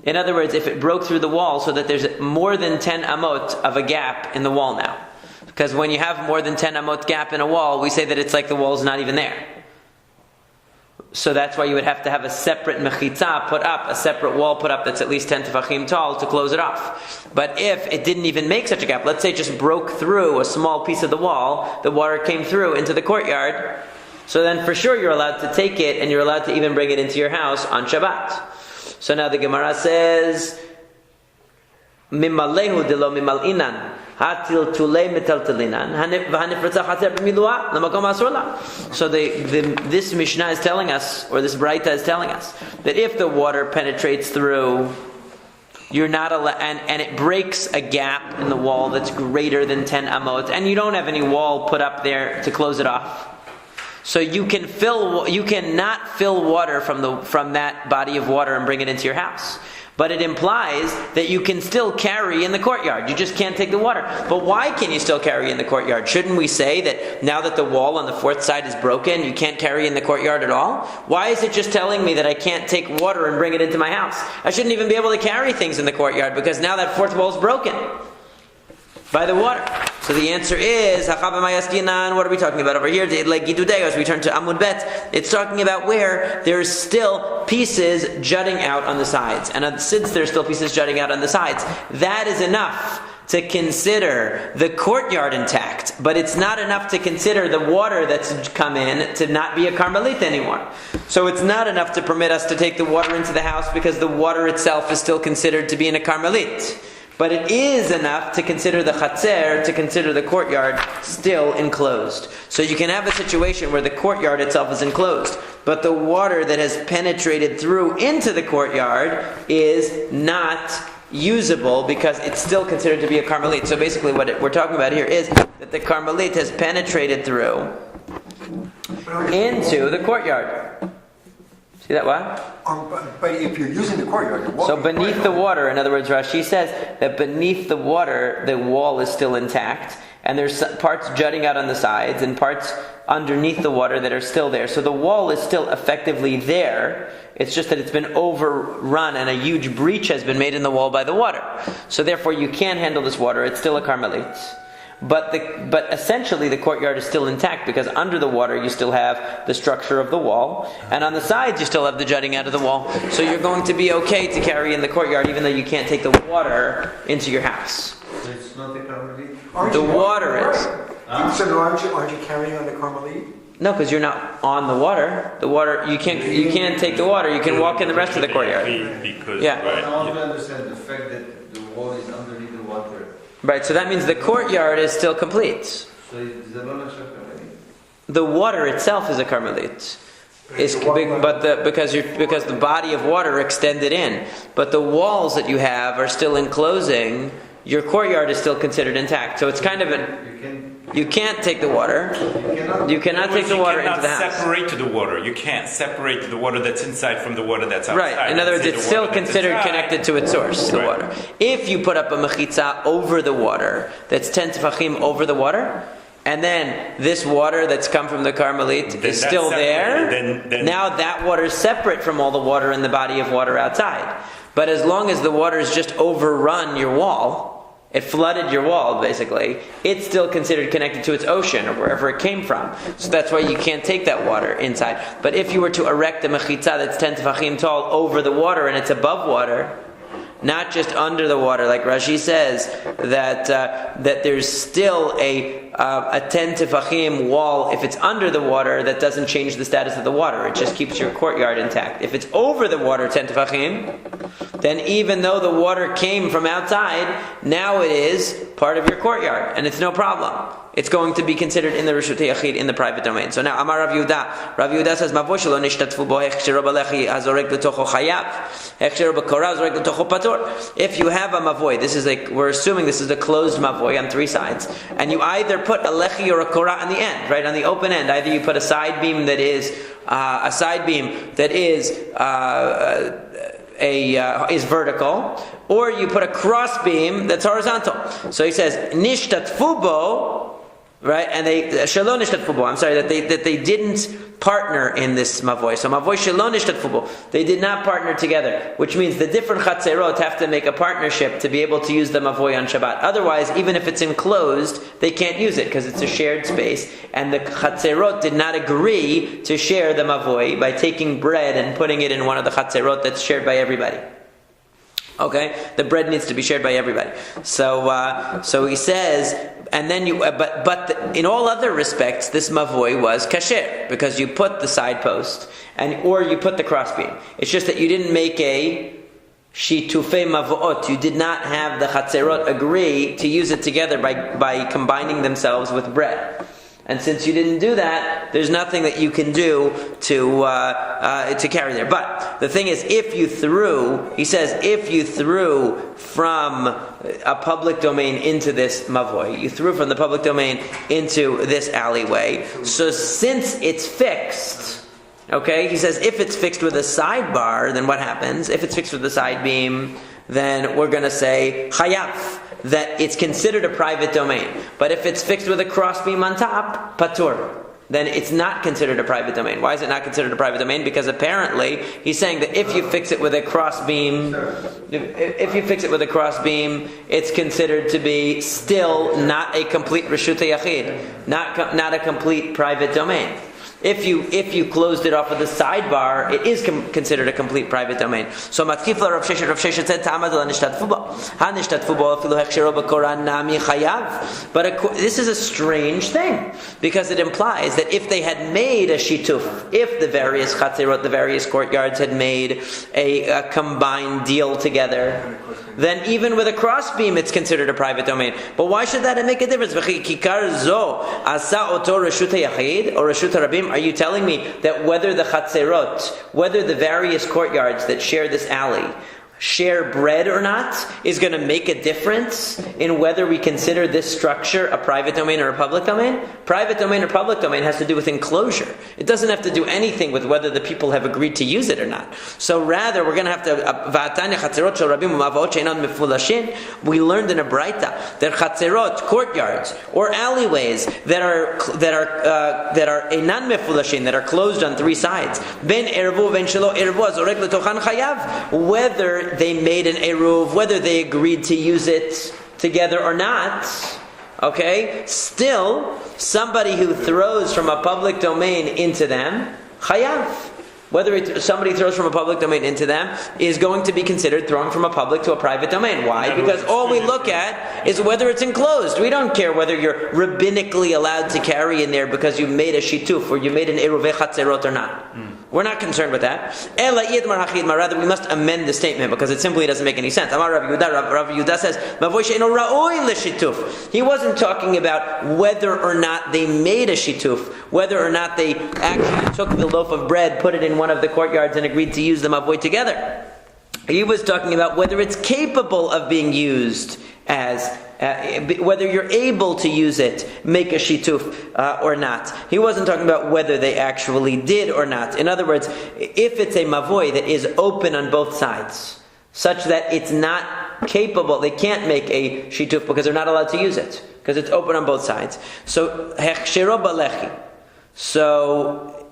In other words, if it broke through the wall so that there's more than 10 amot of a gap in the wall now. Because when you have more than 10 amot gap in a wall, we say that it's like the wall's not even there. So that's why you would have to have a separate mechitza put up, a separate wall put up that's at least 10 tefachim tall to close it off. But if it didn't even make such a gap, let's say it just broke through a small piece of the wall, the water came through into the courtyard, so then for sure you're allowed to take it and you're allowed to even bring it into your house on Shabbat. So now the Gemara says, Mimalehu de lo mimal'inan, hatil tulei metaltelinan, v'hanifratzah chater b'miluah, l'makom asur la. So this Mishnah is telling us, or this Braita is telling us, that if the water penetrates through, you're not allowed, and it breaks a gap in the wall that's greater than 10 amot, and you don't have any wall put up there to close it off. So you cannot fill water from that body of water and bring it into your house. But it implies that you can still carry in the courtyard. You just can't take the water. But why can you still carry in the courtyard? Shouldn't we say that now that the wall on the fourth side is broken, you can't carry in the courtyard at all? Why is it just telling me that I can't take water and bring it into my house? I shouldn't even be able to carry things in the courtyard because now that fourth wall is broken by the water. So the answer is, what are we talking about over here? As we turn to Amud Bet, it's talking about where there's still pieces jutting out on the sides. And since there's still pieces jutting out on the sides, that is enough to consider the courtyard intact. But it's not enough to consider the water that's come in to not be a karmelit anymore. So it's not enough to permit us to take the water into the house because the water itself is still considered to be in a karmelit. But it is enough to consider the chatzer, to consider the courtyard still enclosed. So you can have a situation where the courtyard itself is enclosed, but the water that has penetrated through into the courtyard is not usable because it's still considered to be a karmelit. So basically what we're talking about here is that the karmelit has penetrated through into the courtyard. See that what? But if you're using the courtyard, so beneath the water, in other words, Rashi says that beneath the water, the wall is still intact, and there's parts jutting out on the sides and parts underneath the water that are still there. So the wall is still effectively there. It's just that it's been overrun and a huge breach has been made in the wall by the water. So therefore, you can't handle this water. It's still a karmelit. But essentially the courtyard is still intact because under the water you still have the structure of the wall, and on the sides you still have the jutting out of the wall. So you're going to be okay to carry in the courtyard even though you can't take the water into your house. It's not the karmelit. The water is. So aren't you carrying on the karmelit? No, because you're not on the water. The water you can't take the water. You can walk in the rest of the courtyard. Because, yeah. Right. I don't understand the fact that the wall is underneath the water. Right, so that means the courtyard is still complete. So it's the water itself is a karmelit. Because the body of water extended in, but the walls that you have are still enclosing. Your courtyard is still considered intact. So it's kind of you can't take the water. You cannot take the water into the house. Separate the water. You can't separate the water that's inside from the water that's outside. Right. In other words, it's still considered connected to its source, the water. If you put up a mechitza over the water, that's 10 tefachim over the water, and then this water that's come from the karmelit is still there, then now that water is separate from all the water in the body of water outside. But as long as the water has just overrun your wall, it flooded your wall, basically, it's still considered connected to its ocean or wherever it came from. So that's why you can't take that water inside. But if you were to erect a mechitza that's 10 tefachim tall over the water and it's above water, not just under the water, like Rashi says, that there's still a 10 tefachim wall. If it's under the water, that doesn't change the status of the water. It just keeps your courtyard intact. If it's over the water 10 tefachim, then even though the water came from outside, now it is part of your courtyard, and it's no problem. It's going to be considered in the Reshut Yachid, in the private domain. So now, Amar Rav Yehuda. Rav Yehuda says, Mavoi shelo nishtatfu bo hechshero balechi hazorek l'tocho chayav. Hechshero b'korah hazorek l'tocho patur. If you have a mavoi, we're assuming this is a closed mavoi on three sides, and you either put a lechi or a korah on the end, right, on the open end. Either you put a side beam that is is vertical, or you put a cross beam that's horizontal. So he says, nishtatfu bo, right, and they shalom nishtatfu bo. I'm sorry that they didn't partner in this mavoi. So mavoi shalom nishtatfu bo. They did not partner together, which means the different chatzerot have to make a partnership to be able to use the mavoi on Shabbat. Otherwise, even if it's enclosed, they can't use it because it's a shared space. And the chatzerot did not agree to share the mavoi by taking bread and putting it in one of the chatzerot that's shared by everybody. Okay, the bread needs to be shared by everybody. So he says, and then in all other respects, this mavoi was kasher because you put the side post or you put the crossbeam. It's just that you didn't make a shitufei mavoot. You did not have the chatzerot agree to use it together by combining themselves with bread. And since you didn't do that, there's nothing that you can do to carry there. But the thing is, if you threw from a public domain into this mavoi, you threw from the public domain into this alleyway. So since it's fixed, okay, he says if it's fixed with a sidebar, then what happens? If it's fixed with a side beam, then we're going to say chayav, that it's considered a private domain. But if it's fixed with a crossbeam on top, patur, then it's not considered a private domain. Why is it not considered a private domain? Because apparently he's saying that if you fix it with a crossbeam, it's considered to be still not a complete Reshut Yachid, not a complete private domain. If you closed it off with a sidebar, it is considered a complete private domain. So Matkifla Rav Sheshet said, but this is a strange thing, because it implies that if they had made a shituf, if the various chatzerot, the various courtyards had made a combined deal together, then even with a crossbeam it's considered a private domain. But why should that make a difference? Are you telling me that whether the chatzerot, whether the various courtyards that share this alley share bread or not is going to make a difference in whether we consider this structure a private domain or a public domain? Private domain or public domain has to do with enclosure. It doesn't have to do anything with whether the people have agreed to use it or not. So rather, we're going to have to... We learned in a Braita that chatzerot, courtyards, or alleyways that are einan mefulashin, that are closed on three sides, ben ervu ben shelo ervu azorek letochan chayav, whether they made an eruv, whether they agreed to use it together or not, okay, still, somebody who throws from a public domain into them, chayav. Whether somebody throws from a public domain into them is going to be considered throwing from a public to a private domain. Why? Because all we look at is whether it's enclosed. We don't care whether you're rabbinically allowed to carry in there because you made a shituf or you made an eruvei chatzerot or not. We're not concerned with that. Rather, we must amend the statement because it simply doesn't make any sense. Rav Yehuda says, he wasn't talking about whether or not they made a shituf, whether or not they actually took the loaf of bread, put it in one of the courtyards and agreed to use the mavoi together. He was talking about whether it's capable of being used as whether you're able to use it, make a shituf or not. He wasn't talking about whether they actually did or not. In other words, if it's a mavoi that is open on both sides, such that it's not capable, they can't make a shituf because they're not allowed to use it, because it's open on both sides. So, hechshero balechi. So,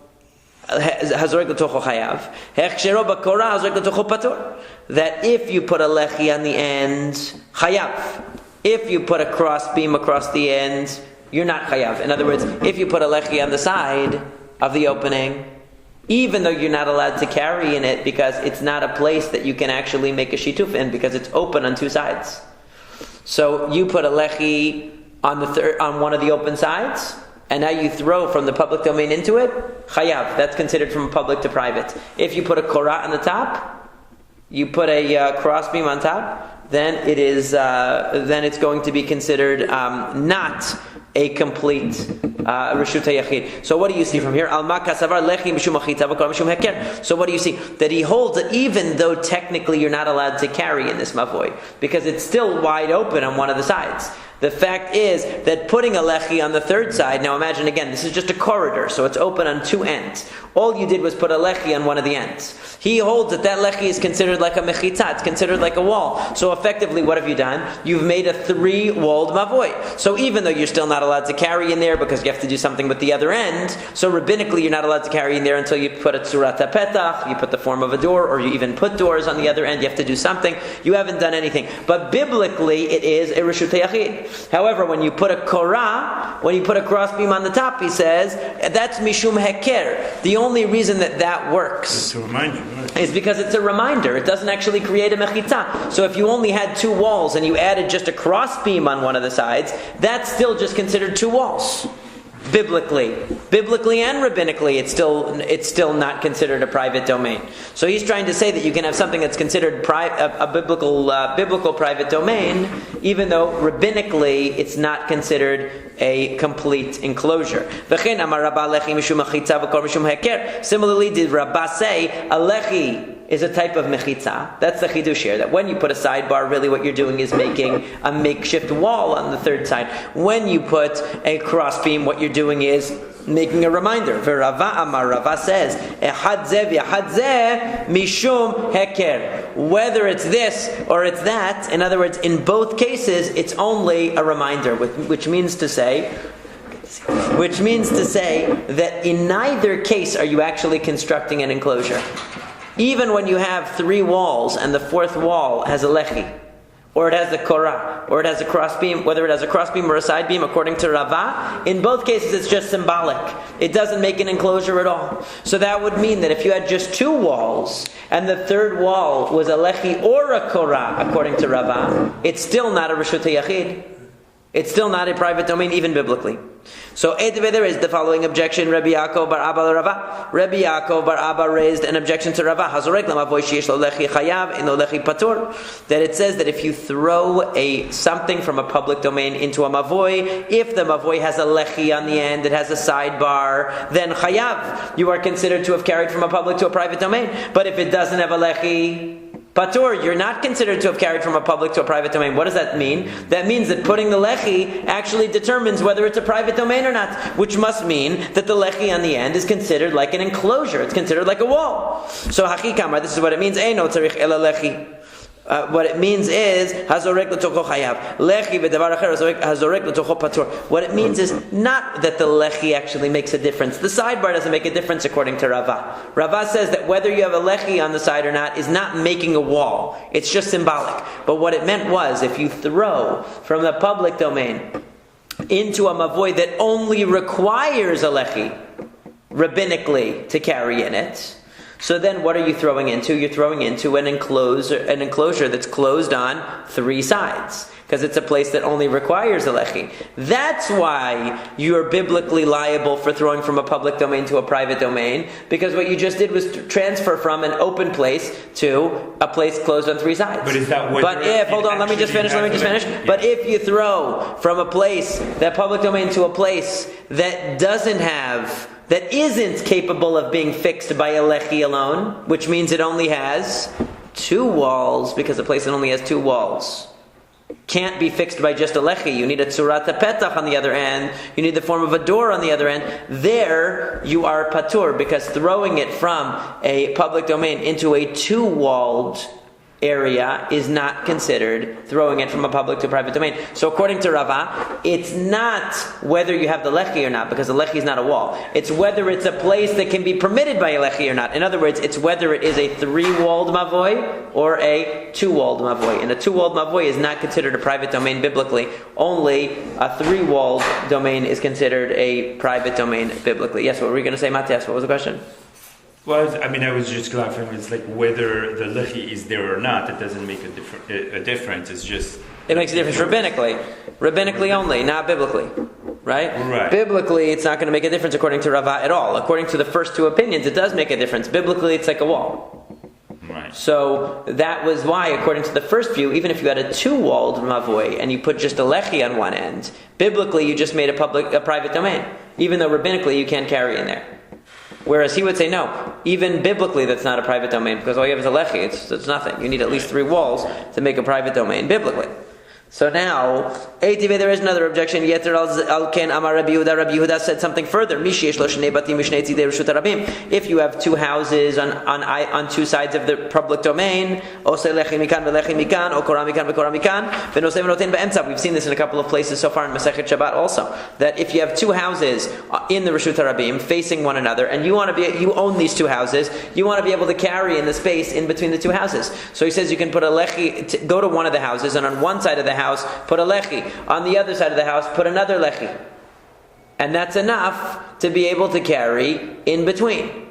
hazorek l'tocho chayav. Hechshero b'korah hazorek l'tocho patur. That if you put a lechi on the end, chayav. If you put a cross beam across the end, you're not chayav. In other words, if you put a lechi on the side of the opening, even though you're not allowed to carry in it because it's not a place that you can actually make a shituf in because it's open on two sides. So you put a lechi on one of the open sides, and now you throw from the public domain into it, chayav. That's considered from public to private. If you put a korah on the top, you put a crossbeam on top, then it's going to be considered not a complete Reshut HaYachid. So what do you see from here? So what do you see? That he holds that even though technically you're not allowed to carry in this mavoi, because it's still wide open on one of the sides. The fact is that putting a lechi on the third side, now imagine again, this is just a corridor, so it's open on two ends. All you did was put a lechi on one of the ends. He holds that lechi is considered like a mechitza, it's considered like a wall. So effectively, what have you done? You've made a three-walled mavoi. So even though you're still not allowed to carry in there because you have to do something with the other end, so rabbinically you're not allowed to carry in there until you put a tzurat petach, you put the form of a door, or you even put doors on the other end, you have to do something. You haven't done anything. But biblically, it is a reshut hayachid. However, when you put a korah, when you put a crossbeam on the top, he says, that's mishum heker. The only reason that works is because it's a reminder. It doesn't actually create a mechitza. So if you only had two walls and you added just a crossbeam on one of the sides, that's still just considered two walls. Biblically and rabbinically, it's still not considered a private domain. So he's trying to say that you can have something that's considered a biblical private domain, even though rabbinically it's not considered a complete enclosure. Similarly, did Rabbah say a lechi is a type of mechitza? That's the chidush here, that when you put a sidebar, really what you're doing is making a makeshift wall on the third side. When you put a crossbeam, what you're doing is making a reminder. Rava says, mishum heker. Whether it's this or it's that, in other words, in both cases, it's only a reminder, which means to say that in neither case are you actually constructing an enclosure. Even when you have three walls and the fourth wall has a lechi, or it has the korah, or it has a crossbeam, whether it has a crossbeam or a side beam, according to Rava, in both cases it's just symbolic. It doesn't make an enclosure at all. So that would mean that if you had just two walls, and the third wall was a lechi or a korah, according to Rava, it's still not a reshut hayachid. It's still not a private domain, even biblically. So there is the following objection. Rabbi Yaakov bar Abba Rava. Rabbi Yaakov bar Abba raised an objection to Rava. That it says that if you throw something from a public domain into a mavoi, if the mavoi has a lechi on the end, it has a sidebar, then chayav. You are considered to have carried from a public to a private domain. But if it doesn't have a lechi, patur, you're not considered to have carried from a public to a private domain. What does that mean? That means that putting the lechi actually determines whether it's a private domain or not, which must mean that the lechi on the end is considered like an enclosure. It's considered like a wall. So hachikamar, this is what it means. Eino tzarich ela lechi. What it means is hazorek l'tocho chayav lechi v'davar acher hazorek l'tocho patur. What it means is not that the lechi actually makes a difference. The sidebar doesn't make a difference according to Rava. Rava says that whether you have a lechi on the side or not is not making a wall. It's just symbolic. But what it meant was if you throw from the public domain into a mavoi that only requires a lechi rabbinically to carry in it, so then what are you throwing into? You're throwing into an enclosure that's closed on three sides, because it's a place that only requires a lechi. That's why you're biblically liable for throwing from a public domain to a private domain, because what you just did was transfer from an open place to a place closed on three sides. But is that what? But if, hold on, let me just finish. Yeah. But if you throw from a place, that public domain, to a place that that isn't capable of being fixed by a lechi alone, which means it only has two walls, because a place that only has two walls can't be fixed by just a lechi. You need a tzurat petach on the other end. You need the form of a door on the other end. There you are patur, because throwing it from a public domain into a two-walled area is not considered throwing it from a public to private domain. So according to Rava, it's not whether you have the lechi or not, because the lechi is not a wall. It's whether it's a place that can be permitted by a lechi or not. In other words, it's whether it is a three-walled mavoi or a two-walled mavoi. And a two-walled mavoi is not considered a private domain biblically. Only a three-walled domain is considered a private domain biblically. Yes, what were we going to say, Matthias? What was the question? Well, I was just clarifying. It's like whether the lechi is there or not. It doesn't make a difference. It's just it makes a difference rabbinically only, not biblically, right? Right. Biblically, it's not going to make a difference according to Rava at all. According to the first two opinions, it does make a difference. Biblically, it's like a wall. Right. So that was why, according to the first view, even if you had a two-walled mavoi and you put just a lechi on one end, biblically you just made a private domain, even though rabbinically you can't carry in there. Whereas he would say, no, even biblically that's not a private domain, because all you have is a lechi, it's nothing. You need at least 3 walls to make a private domain, biblically. So now, there is another objection. Yeter al ken amar Rabbi Yehuda. Rabbi Yehuda said something further. If you have 2 houses on 2 sides of the public domain, we've seen this in a couple of places so far in Masekhet Shabbat also, that if you have 2 houses in the Reshut HaRabim facing one another, and you own these 2 houses, you want to be able to carry in the space in between the 2 houses. So he says you can put a lechi, go to one of the houses, and on one side of the house, put a lechi. On the other side of the house, put another lechi. And that's enough to be able to carry in between.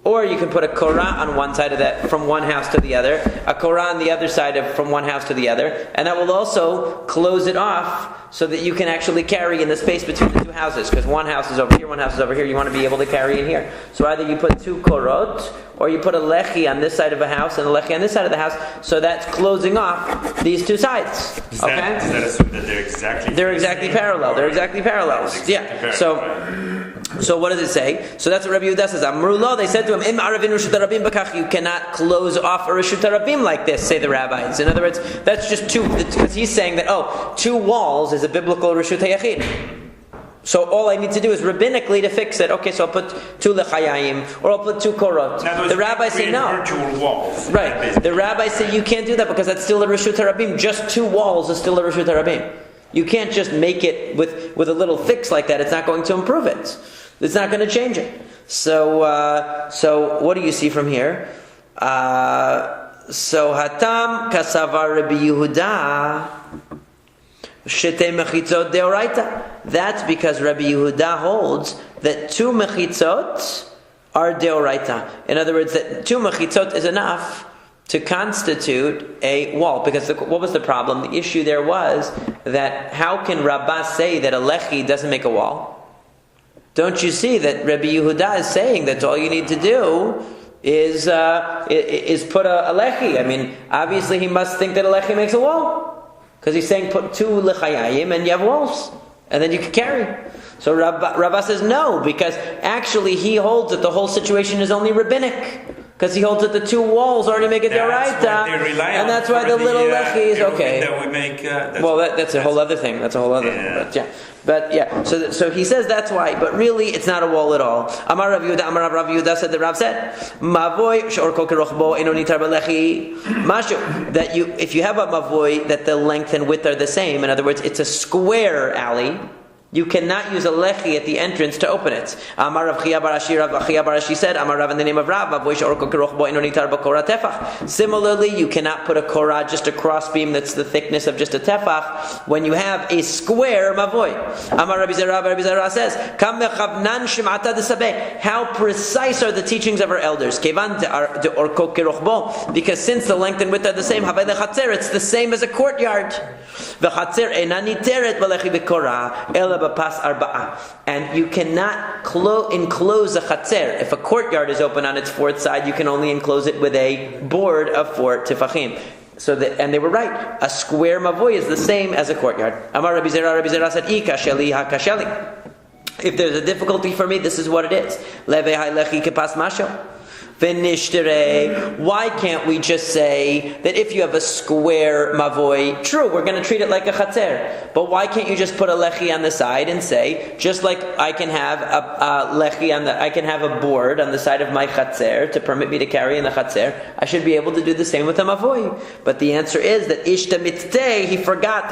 Or you can put a korah on one side of that, from one house to the other, a korah on the other side from one house to the other, and that will also close it off so that you can actually carry in the space between the 2 houses, because one house is over here, one house is over here, you want to be able to carry in here. So either you put 2 korot, or you put a lechi on this side of a house and a lechi on this side of the house, so that's closing off these 2 sides. Does that assume that they're exactly parallel? They're exactly parallels. So what does it say? So that's what Rabbi Yehuda says. Amrulo, they said to him, Im Arvin Reshut HaRabim B'kach, you cannot close off a Reshut HaRabim like this, say the rabbis. In other words, that's just 2, because he's saying that, 2 walls is a biblical Reshut HaYachid. So all I need to do is rabbinically to fix it. Okay, so I'll put 2 lechayayim, or I'll put 2 korot. The rabbis say no. Virtual walls. Right. The rabbis say you can't do that because that's still a Reshut HaRabim. Just 2 walls is still a Reshut HaRabim. You can't just make it with a little fix like that. It's not going to improve it. It's not going to change it. So what do you see from here? So hatam kasavar Rabbi Yehuda shete mechitzot deoraita. That's because Rabbi Yehuda holds that 2 mechitzot are deoraita. In other words, that 2 mechitzot is enough to constitute a wall. Because what was the problem? The issue there was that how can Rabbah say that a lechi doesn't make a wall? Don't you see that Rabbi Yehuda is saying that all you need to do is put a lechi? I mean, obviously he must think that a lechi makes a wall, because he's saying put 2 lechayayim and you have walls, and then you can carry. So Rabbah says no, because actually he holds that the whole situation is only rabbinic. Because he holds that the 2 walls already make it deraita, and that's why the little lechi is okay. That we make, that's a whole other thing. That's a whole other thing. But yeah. So he says that's why, but really it's not a wall at all. Amar Rav Yehuda said that Rav said, Mavoy she'or kol kerochbo eino nitar b'lechi mashu. That if you have a mavoy that the length and width are the same, in other words, it's a square alley, you cannot use a lechi at the entrance to open it. Amar Rav Chia Barashi, Rav Chia Barashi said, Amar Rav in the name of Rav, similarly, you cannot put a korah, just a cross beam that's the thickness of just a tefach, when you have a square mavoy. Amar Rabbi Zera says, how precise are the teachings of our elders? Because since the length and width are the same, it's the same as a courtyard. And you cannot enclose a chatzer. If a courtyard is open on its 4th side, you can only enclose it with a board of 4 tefachim. And they were right. A square mavoy is the same as a courtyard. Amar Rabbi Zera said, Ikasheli hakasheli. If there's a difficulty for me, this is what it is. Leve ha'lechi kepas masho. Why can't we just say that if you have a square mavoy, true, we're going to treat it like a chatzer, but why can't you just put a lechi on the side and say, just like I can have a lechi I can have a board on the side of my chatzer to permit me to carry in the chatzer, I should be able to do the same with a mavoy. But the answer is that ishta mitzteh, he forgot,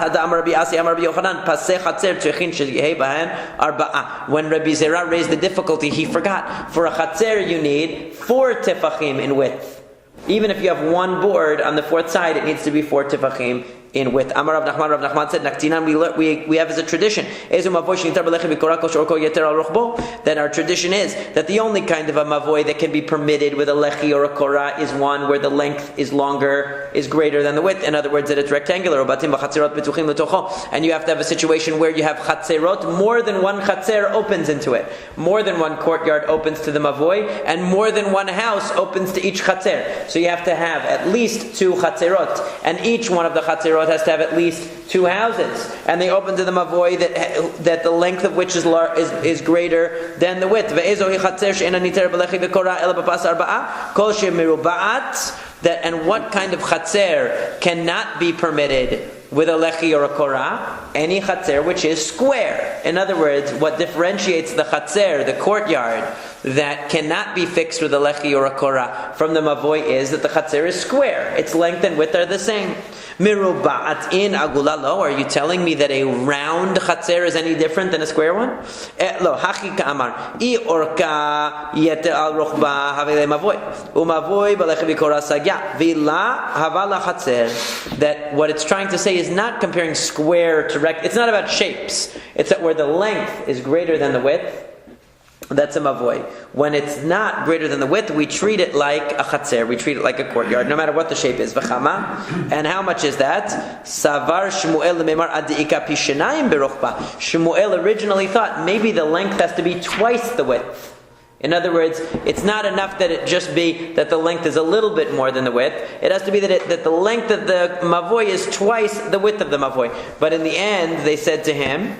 when Rabbi Zera raised the difficulty, he forgot. For a chatzer you need 4 tefachim in width. Even if you have 1 board on the 4th side, it needs to be 4 tefachim in width. Amar Rav Nachman said, Naktinan, we have as a tradition, that our tradition is that the only kind of a mavoi that can be permitted with a lechi or a korah is one where the length is greater than the width. In other words, that it's rectangular. And you have to have a situation where you have chatzerot, more than one chatzer opens into it. More than one courtyard opens to the mavoi, and more than one house opens to each chatzer. So you have to have at least 2 chatzerot, and each one of the chatzerot has to have at least 2 houses, and they open to the mavoi that the length of which is greater than the width. And what kind of chatzer cannot be permitted with a lechi or a korah? Any chatzer which is square. In other words, what differentiates the chatzer, the courtyard, that cannot be fixed with a lechi or a korah from the mavoi is that the chatzer is square. Its length and width are the same. Miruba'at in agulalo. Are you telling me that a round chatzer is any different than a square one? Lo hachi ka'amar I orka yete al rochba havele mavoi umavoi balechi b'korah sagya vila havala chatzer. That what it's trying to say is not comparing square to rectangle. It's not about shapes. It's that where the length is greater than the width, that's a mavoi. When it's not greater than the width, we treat it like a chatzer. We treat it like a courtyard, no matter what the shape is. V'chama, and how much is that? Savar Shmuel lememar adiika pishenayim berochba. Shmuel originally thought maybe the length has to be twice the width. In other words, it's not enough that it just be that the length is a little bit more than the width. It has to be that the length of the mavoi is twice the width of the mavoi. But in the end, they said to him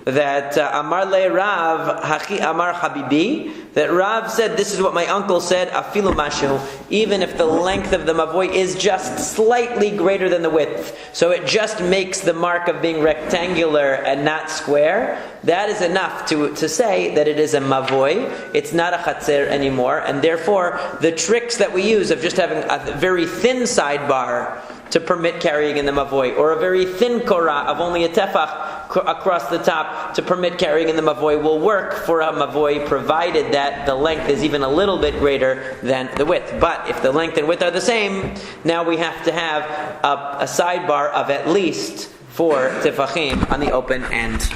that Amar le Rav Hachi Amar Habibi, that Rav said, this is what my uncle said, Afilu Mashu, even if the length of the mavoi is just slightly greater than the width, so it just makes the mark of being rectangular and not square, that is enough to say that it is a mavoi. It's not a chatzer anymore, and therefore the tricks that we use of just having a very thin sidebar to permit carrying in the mavoi, or a very thin korah of only a tefach across the top to permit carrying in the mavoi will work for a mavoi, provided that the length is even a little bit greater than the width. But if the length and width are the same, now we have to have a sidebar of at least 4 tefachim on the open end.